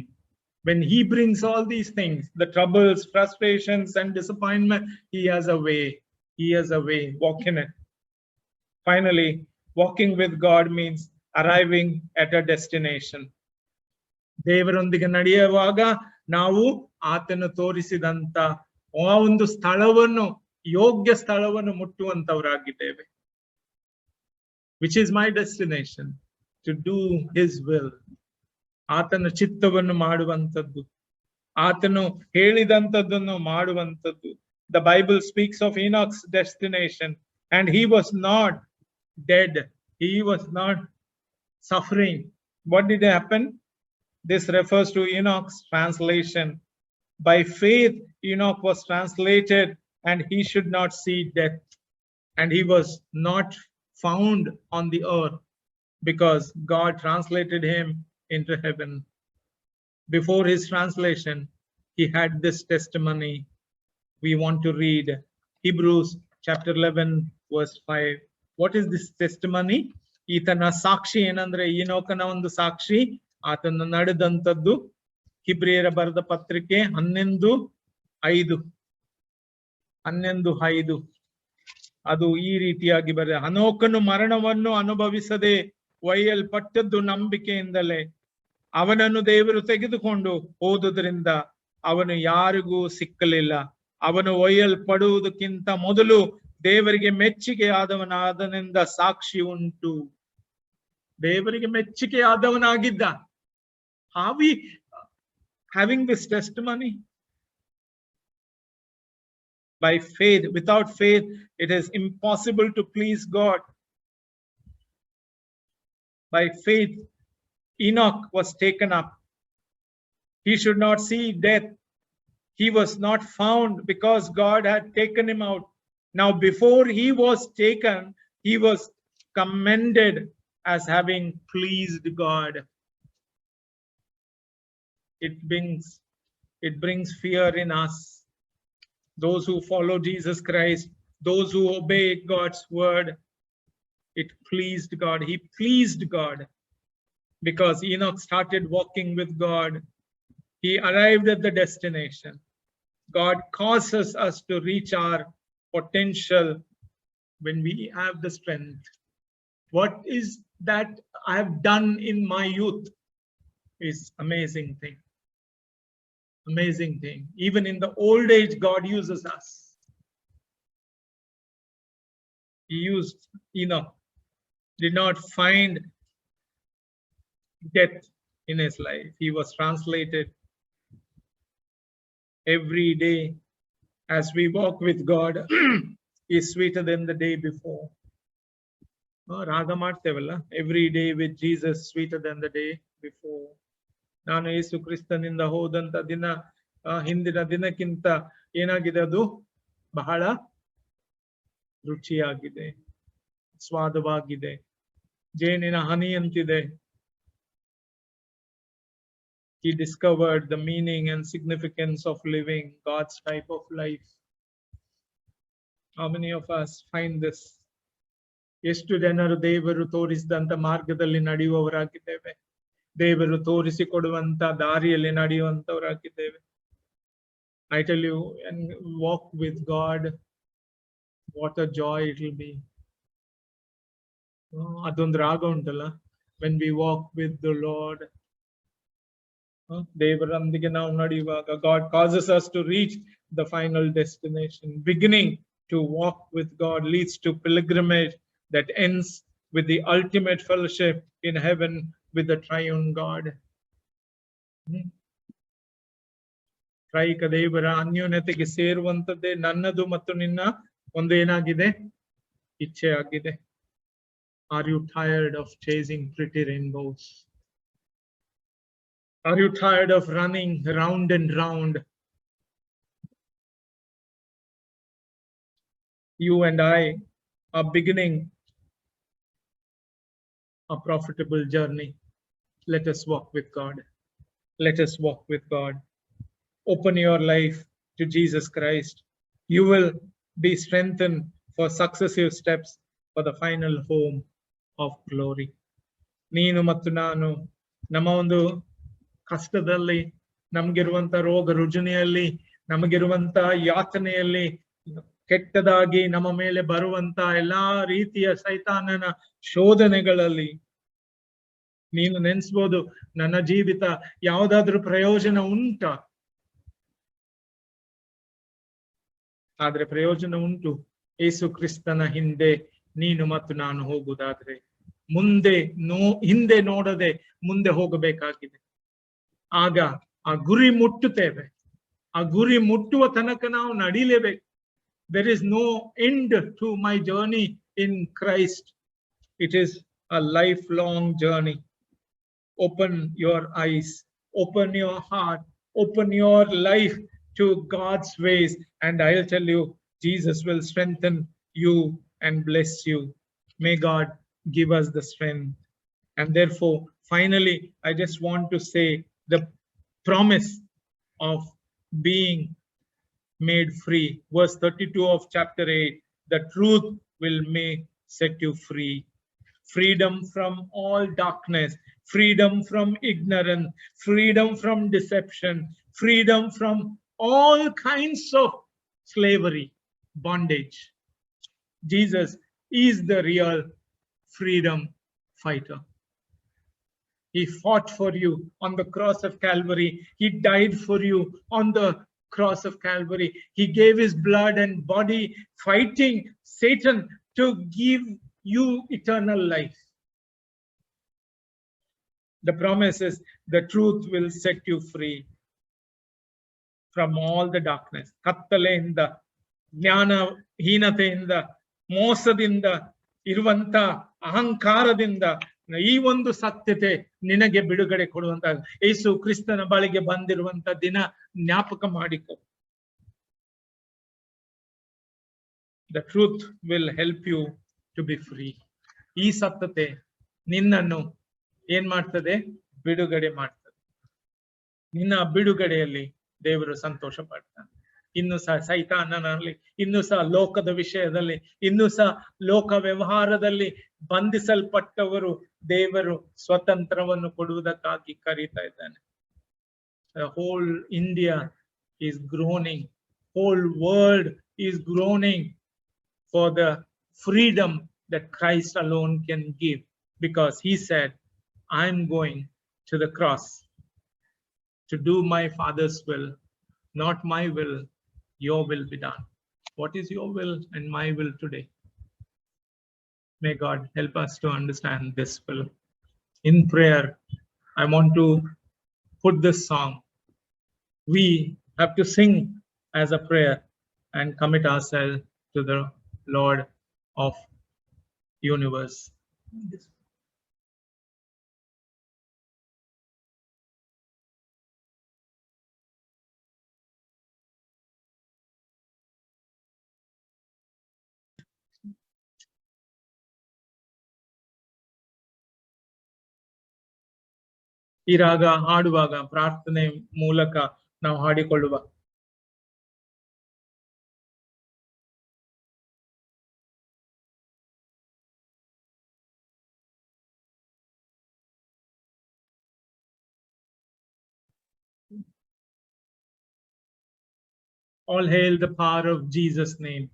Speaker 1: When he brings all these things, the troubles, frustrations, and disappointment, he has a way. He has a way. Walk in it. Finally, walking with God means arriving at a destination. ದೇವರೊಂದಿಗೆ ನಡೆಯುವಾಗ ನಾವು ಆತನು ತೋರಿಸಿದಂತ ಆ ಒಂದು ಸ್ಥಳವನ್ನು, ಯೋಗ್ಯ ಸ್ಥಳವನ್ನು ಮುಟ್ಟುವಂತವರಾಗಿದ್ದೇವೆ. Which is my destination, to do his will. ಆತನ ಚಿತ್ತವನ್ನು ಮಾಡುವಂತದ್ದು, ಆತನು ಹೇಳಿದಂತದ್ದನ್ನು ಮಾಡುವಂತದ್ದು. The Bible speaks of Enoch's destination, and he was not dead. He was not suffering. What did happen? This refers to Enoch's translation. By faith, Enoch was translated and he should not see death. And he was not found on the earth because God translated him into heaven. Before his translation, he had this testimony. We want to read Hebrews chapter 11, verse 5. What is this testimony? ಈತನ ಸಾಕ್ಷಿ ಏನಂದ್ರೆ ಈನೋಕನ ಒಂದು ಸಾಕ್ಷಿ ಆತನ ನಡೆದಂತದ್ದು. ಹಿಬ್ರಿಯರ ಬರೆದ ಪತ್ರಿಕೆ 11:5 ಅದು ಈ ರೀತಿಯಾಗಿ ಬರೆದ, ಹನೋಕನು ಮರಣವನ್ನು ಅನುಭವಿಸದೆ ಒಯ್ಯಲ್ಪಟ್ಟದ್ದು ನಂಬಿಕೆಯಿಂದಲೇ. ಅವನನ್ನು ದೇವರು ತೆಗೆದುಕೊಂಡು ಹೋದುದರಿಂದ ಅವನು ಯಾರಿಗೂ ಸಿಕ್ಕಲಿಲ್ಲ. ಅವನು ಒಯ್ಯಲ್ಪಡುವುದಕ್ಕಿಂತ ಮೊದಲು ದೇವರಿಗೆ ಮೆಚ್ಚುಗೆ ಆದವನಾದನೆಂದ ಸಾಕ್ಷಿ ಉಂಟು. ದೇವರಿಗೆ ಮೆಚ್ಚುಗೆ ಆದವನಾಗಿದ್ದ. Are we having this testimony? By faith. Without faith, it is impossible to please God. By faith, Enoch was taken up. He should not see death. He was not found because God had taken him out. Now, before he was taken, he was commended as having pleased God. It brings fear in us. Those who follow Jesus Christ, those who obey God's word, it pleased God. He pleased God because Enoch started walking with God. He arrived at the destination. God causes us to reach our potential when we have the strength. What is that I have done in my youth is amazing thing. Amazing thing. Even in the old age, God uses us. He used Enoch. Did not find death in his life. He was translated. Every day as we walk with God is sweeter than the day before. ರಾಗ ಮಾಡ್ತೇವಲ್ಲ, every day with Jesus sweeter than the day before. ನಾನು ಯೇಸು ಕ್ರಿಸ್ತನಿಂದ ಹೋದಂತ ದಿನ ಹಿಂದಿನ ದಿನಕ್ಕಿಂತ ಏನಾಗಿದೆ, ಅದು ಬಹಳ ರುಚಿಯಾಗಿದೆ, ಸ್ವಾದವಾಗಿದೆ, ಜೇನಿನ ಹನಿಯಂತಿದೆ. He discovered the meaning and significance of living God's type of life. How many of us find this? ಎಷ್ಟು ಜನರು ದೇವರು ತೋರಿಸಿದಂತ ಮಾರ್ಗದಲ್ಲಿ ನಡೆಯುವವರಾಗಿದ್ದೇವೆ, ದೇವರು ತೋರಿಸಿಕೊಡುವಂತ ದಾರಿಯಲ್ಲಿ ನಡೆಯುವಂತವರಾಗಿದ್ದೇವೆ. I tell you, and walk with God, what a joy it will be. ಅದೊಂದು ರಾಗ ಉಂಟಲ್ಲ, when we walk with the Lord. ದೇವರೊಂದಿಗೆ ನಾವು ನಡೆಯುವಾಗ God causes us to reach the final destination. Beginning to walk with God leads to pilgrimage that ends with the ultimate fellowship in heaven with the triune God. ತ್ರೈಕ ದೇವರ ಅನ್ಯೋನ್ಯತೆಗೆ ಸೇರುವಂತದ್ದೇ ನನ್ನದು ಮತ್ತು ನಿನ್ನ ಒಂದು ಏನಾಗಿದೆ, ಇಚ್ಛೆ ಆಗಿದೆ. Are you tired of chasing pretty rainbows? Are you tired of running round and round? You and I are beginning a profitable journey. Let us walk with God. Let us walk with God. Open your life to Jesus Christ. You will be strengthened for successive steps for the final home of glory. ನೀನು ಮತ್ತು ನಾನು ನಮ್ಮ ಒಂದು ಕಷ್ಟದಲ್ಲಿ, ನಮಗಿರುವಂತ ರೋಗ ರುಜಿನಿಯಲ್ಲಿ, ನಮಗಿರುವಂತ ಯಾತನೆಯಲ್ಲಿ, ಕೆಟ್ಟದಾಗಿ ನಮ್ಮ ಮೇಲೆ ಬರುವಂತ ಎಲ್ಲಾ ರೀತಿಯ ಸೈತಾನನ ಶೋಧನೆಗಳಲ್ಲಿ ನೀನು ನೆನೆಸ್ಬೋದು, ನನ್ನ ಜೀವಿತ ಯಾವುದಾದ್ರೂ ಪ್ರಯೋಜನ ಉಂಟಾ? ಆದ್ರೆ ಪ್ರಯೋಜನ ಉಂಟು. ಯೇಸು ಕ್ರಿಸ್ತನ ಹಿಂದೆ ನೀನು ಮತ್ತು ನಾನು ಹೋಗುವುದಾದ್ರೆ ಹಿಂದೆ ನೋಡದೆ ಮುಂದೆ ಹೋಗಬೇಕಾಗಿದೆ. ಆಗ ಆ ಗುರಿ ಮುಟ್ಟುತ್ತೇವೆ. ಆ ಗುರಿ ಮುಟ್ಟುವ ತನಕ ನಾವು ನಡೀಲೇಬೇಕು. There is no end to my journey in Christ. It is a lifelong journey. Open your eyes open your heart, open your life to God's ways, and I'll tell you, Jesus will strengthen you and bless you. May God give us the strength. And therefore, finally, I just want to say the promise of being made free. Verse 32 of chapter 8, the truth will set you free. Freedom from all darkness, freedom from ignorance, freedom from deception, freedom from all kinds of slavery, bondage. Jesus is the real freedom fighter. He fought for you on the cross of Calvary. He died for you on the cross of Calvary. He gave his blood and body fighting Satan to give you eternal life. The promise is the truth will set you free from all the darkness. ಕತ್ತಲೆಯಿಂದ, ಜ್ಞಾನಹೀನತೆಯಿಂದ, ಮೋಸದಿಂದ, ಇರುವಂತ ಅಹಂಕಾರದಿಂದ ಈ ಒಂದು ಸತ್ಯತೆ ನಿನಗೆ ಬಿಡುಗಡೆ ಕೊಡುವಂತ ಯೇಸು ಕ್ರಿಸ್ತನ ಬಳಿಗೆ ಬಂದಿರುವಂತ ದಿನ ಜ್ಞಾಪಕ ಮಾಡಿಕೊ. The truth will help you to be free. ಈ ಸತ್ಯತೆ ನಿನ್ನನ್ನು ಏನ್ ಮಾಡ್ತದೆ? ಬಿಡುಗಡೆ ಮಾಡ್ತದೆ. ನಿನ್ನ ಬಿಡುಗಡೆಯಲ್ಲಿ ದೇವರು ಸಂತೋಷ ಪಡ್ತಾನೆ. ಇನ್ನು ಸಹ ಸೈತಾನನಲ್ಲಿ, ಇನ್ನು ಸಹ ಲೋಕದ ವಿಷಯದಲ್ಲಿ, ಇನ್ನು ಸಹ ಲೋಕ ವ್ಯವಹಾರದಲ್ಲಿ ಬಂಧಿಸಲ್ಪಟ್ಟವರು ದೇವರು ಸ್ವತಂತ್ರವನ್ನು ಕೊಡುವುದಕ್ಕಾಗಿ ಕರೀತಾ ಇದ್ದಾನೆ. The whole India is groaning, whole world is groaning for the freedom that Christ alone can give, because he said, I'm going to the cross to do my Father's will, not my will, your will be done. What is your will and my will today? May God help us to understand this will. In prayer, I want to put this song. We have to sing as a prayer and commit ourselves to the Lord of universe. ಈ ರಾಗ ಹಾಡುವಾಗ ಪ್ರಾರ್ಥನೆ ಮೂಲಕ ನಾವು ಹಾಡಿಕೊಳ್ಳುವ. All hail the power of Jesus' name.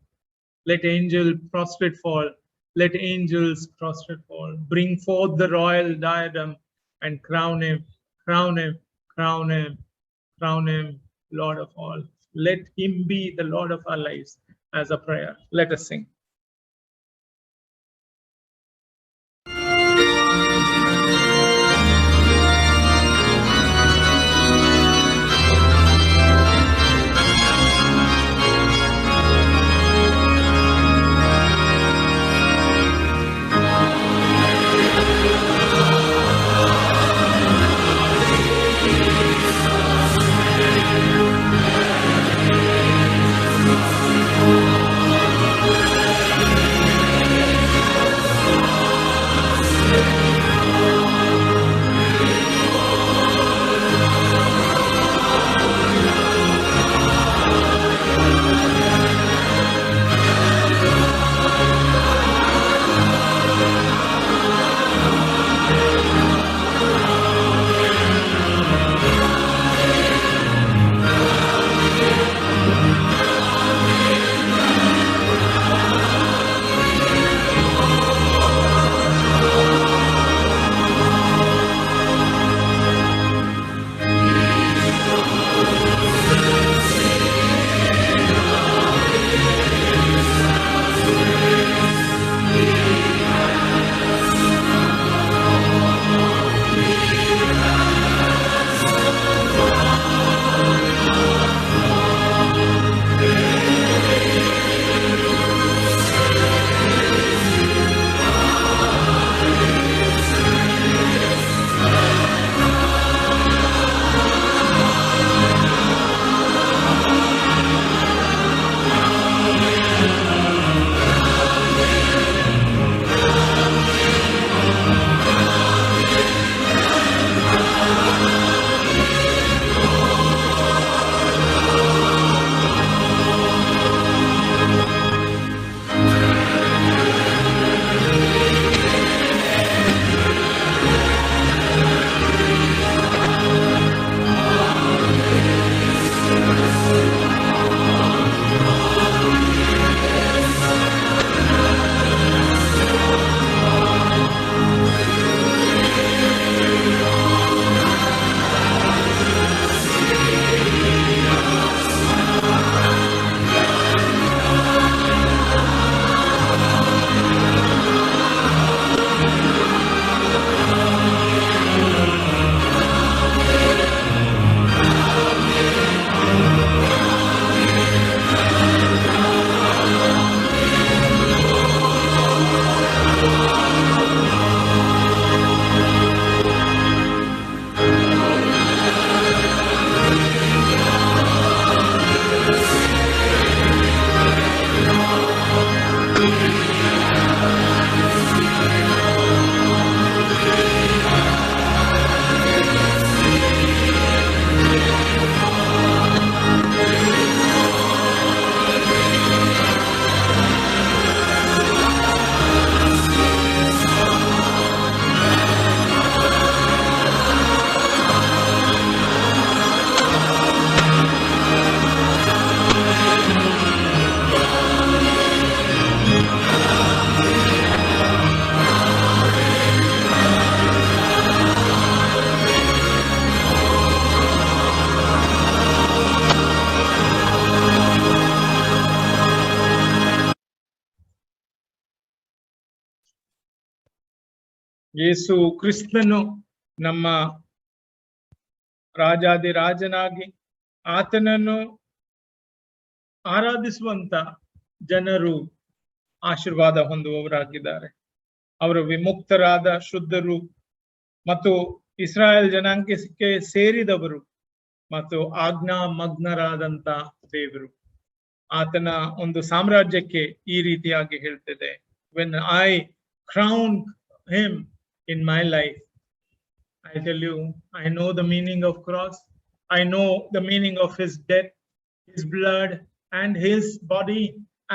Speaker 1: Let angels prostrate fall. Let angels prostrate fall. Bring forth the royal diadem and crown him, crown him, crown him, crown him, Lord of all. Let him be the Lord of our lives. As a prayer, let us sing. ಯೇಸು ಕ್ರಿಸ್ತನು ನಮ್ಮ ರಾಜಾದಿರಾಜನಾಗಿ ಆತನನ್ನು ಆರಾಧಿಸುವಂತ ಜನರು ಆಶೀರ್ವಾದ ಹೊಂದುವವರಾಗಿದ್ದಾರೆ. ಅವರು ವಿಮುಕ್ತರಾದ ಶುದ್ಧರು ಮತ್ತು ಇಸ್ರಾಯೇಲ್ ಜನಾಂಗಕ್ಕೆ ಸೇರಿದವರು ಮತ್ತು ಆಜ್ಞಾ ಮಗ್ನರಾದಂತ ದೇವರು. ಆತನ ಒಂದು ಸಾಮ್ರಾಜ್ಯಕ್ಕೆ ಈ ರೀತಿಯಾಗಿ ಹೇಳ್ತಿದೆ, when I crown him in my life. I tell you, I know the meaning of cross. I know the meaning of his death, his blood, and his body,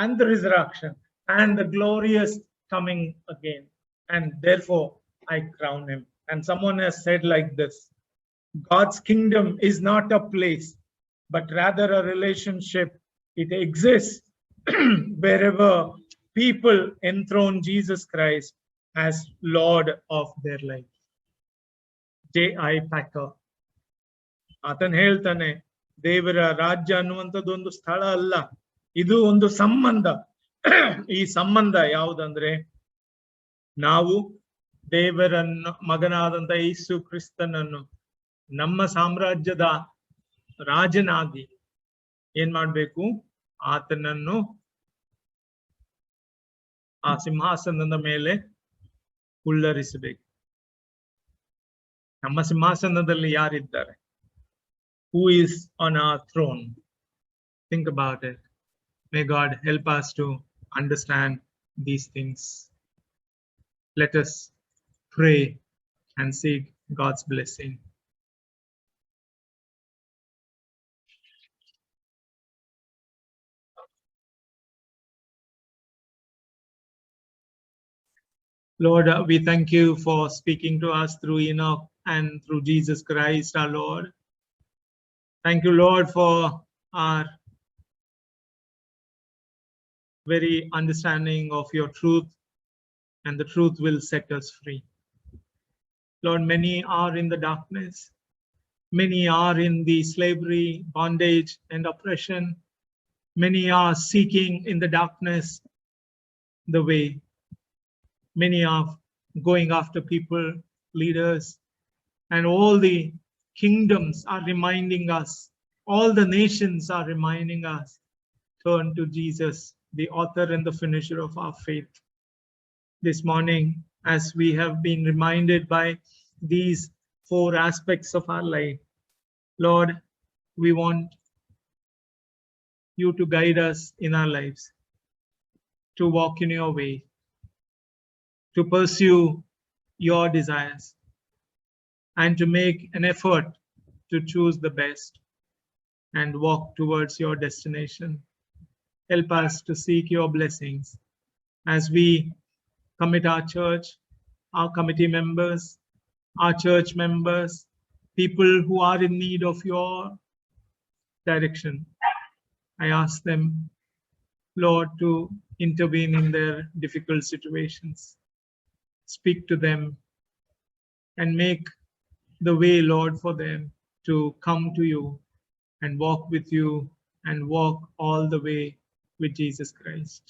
Speaker 1: and the resurrection, and the glorious coming again. And therefore, I crown him. And someone has said like this, God's kingdom is not a place, but rather a relationship. It exists wherever people enthrone Jesus Christ as Lord of their life. J.I. Packer. ಆತನ್ ಹೇಳ್ತಾನೆ, ದೇವರ ರಾಜ್ಯ ಅನ್ನುವಂಥದ್ದು ಒಂದು ಸ್ಥಳ ಅಲ್ಲ, ಇದು ಒಂದು ಸಂಬಂಧ. ಈ ಸಂಬಂಧ ಯಾವುದಂದ್ರೆ, ನಾವು ದೇವರನ್ನು ಮಗನಾದಂತ ಯೇಸು ಕ್ರಿಸ್ತನನ್ನು ನಮ್ಮ ಸಾಮ್ರಾಜ್ಯದ ರಾಜನಾಗಿ ಏನ್ ಮಾಡ್ಬೇಕು, ಆತನನ್ನು ಆ ಸಿಂಹಾಸನದ ಮೇಲೆ ಕುಳ್ಳರಿಸಬೇಕು. ನಮ್ಮ ಸಿಂಹಾಸನದಲ್ಲಿ ಯಾರಿದ್ದಾರೆ? Who is on our throne? Think about it. May God help us to understand these things. Let us pray and seek God's blessing. Lord, we thank you for speaking to us through Enoch and through Jesus Christ, our Lord. Thank you, Lord, for our very understanding of your truth, and the truth will set us free. Lord, many are in the darkness. Many are in the slavery, bondage, and oppression. Many are seeking in the darkness the way. Many are going after people, leaders, and all the kingdoms are reminding us, all the nations are reminding us, turn to Jesus, the author and the finisher of our faith. This morning, as we have been reminded by these 4 aspects of our life, Lord, we want you to guide us in our lives, to walk in your way, to pursue your desires, and to make an effort to choose the best and walk towards your destination. Help us to seek your blessings as we commit our church, our committee members, our church members, people who are in need of your direction. I ask them, Lord, to intervene in their difficult situations. Speak to them and make the way, Lord, for them to come to you and walk with you and walk all the way with Jesus Christ.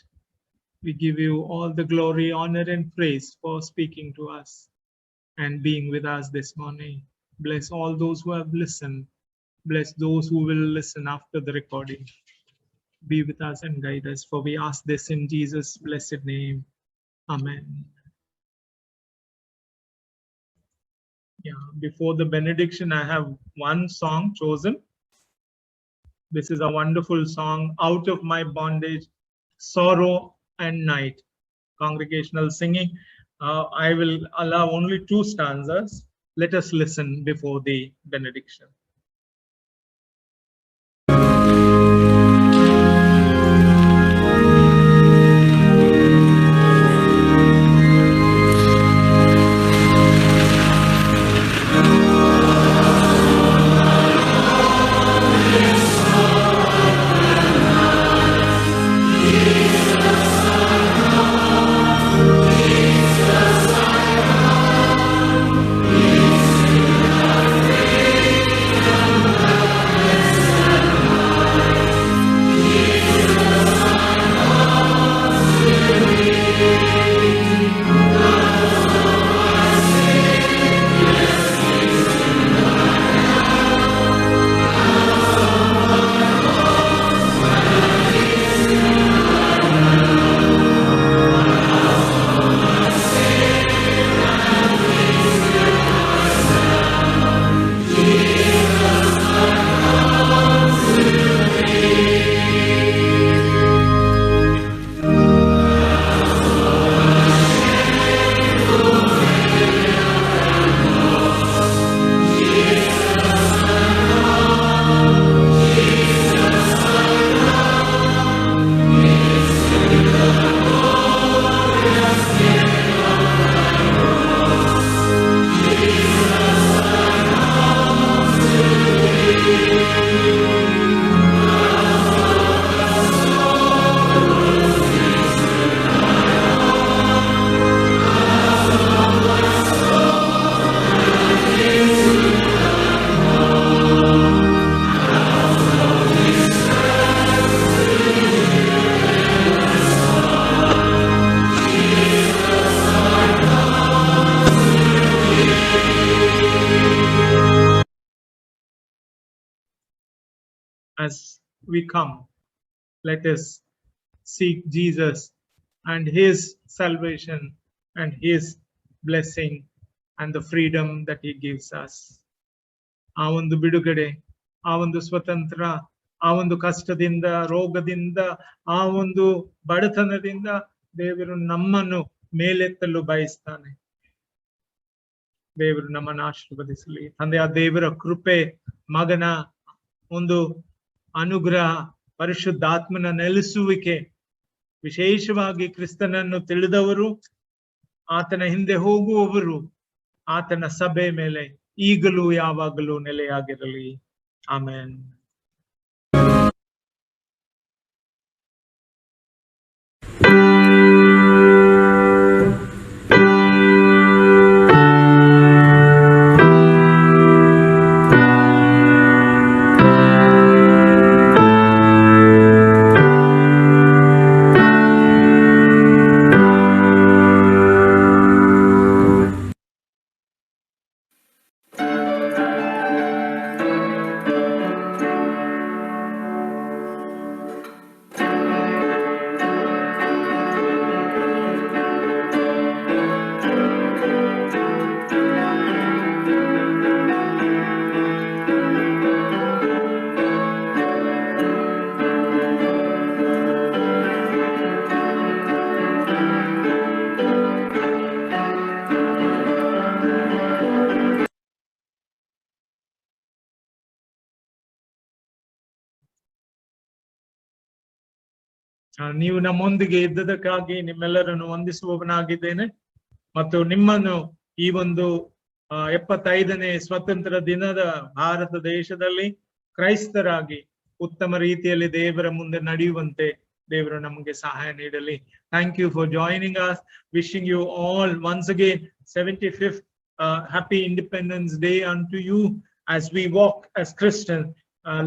Speaker 1: We give you all the glory, honor, and praise for speaking to us and being with us this morning. Bless all those who have listened. Bless those who will listen after the recording. Be with us and guide us, for we ask this in Jesus' blessed name. Amen. Yeah, before the benediction, I have one song chosen. This is a wonderful song, Out of My Bondage, Sorrow and Night. Congregational singing. I will allow only 2 stanzas. Let us listen before the benediction. as we come, let us seek Jesus and his salvation and his blessing and the freedom that he gives us. ಆ ಒಂದು ಬಿಡುಗಡೆ, ಆ ಒಂದು ಸ್ವತಂತ್ರ, ಆ ಒಂದು ಕಷ್ಟದಿಂದ, ರೋಗದಿಂದ, ಆ ಒಂದು ಬಡತನದಿಂದ ದೇವರು ನಮ್ಮನ್ನು ಮೇಲೆತ್ತಲು ಬಯಸ್ತಾನೆ. ದೇವರು ನಮ್ಮನ್ನು ಆಶೀರ್ವದಿಸಲಿ. ತಂದೆ, ಆ ದೇವರ ಕೃಪೆ, ಮಗನ ಒಂದು ಅನುಗ್ರಹ, ಪರಿಶುದ್ಧಾತ್ಮನ ನೆಲೆಸುವಿಕೆ, ವಿಶೇಷವಾಗಿ ಕ್ರಿಸ್ತನನ್ನು ತಿಳಿದವರು, ಆತನ ಹಿಂದೆ ಹೋಗುವವರು, ಆತನ ಸಭೆ ಮೇಲೆ ಈಗಲೂ ಯಾವಾಗಲೂ ನೆಲೆಯಾಗಿರಲಿ. ಆಮೆನ್. ನೀವು ನಮ್ಮೊಂದಿಗೆ ಇದ್ದದಕ್ಕಾಗಿ ನಿಮ್ಮೆಲ್ಲರನ್ನು ವಂದಿಸುವವನಾಗಿದ್ದೇನೆ ಮತ್ತು ನಿಮ್ಮನ್ನು ಈ ಒಂದು 75ನೇ ಸ್ವತಂತ್ರ ದಿನದ ಭಾರತ ದೇಶದಲ್ಲಿ ಕ್ರೈಸ್ತರಾಗಿ ಉತ್ತಮ ರೀತಿಯಲ್ಲಿ ದೇವರ ಮುಂದೆ ನಡೆಯುವಂತೆ ದೇವರು ನಮಗೆ ಸಹಾಯ ನೀಡಲಿ. Thank you for joining us. Wishing you all once again 75th happy Independence Day unto you as we walk as Christians.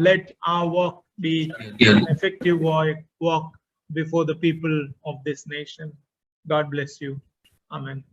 Speaker 1: Let our walk be an effective walk before the people of this nation. God bless you. Amen.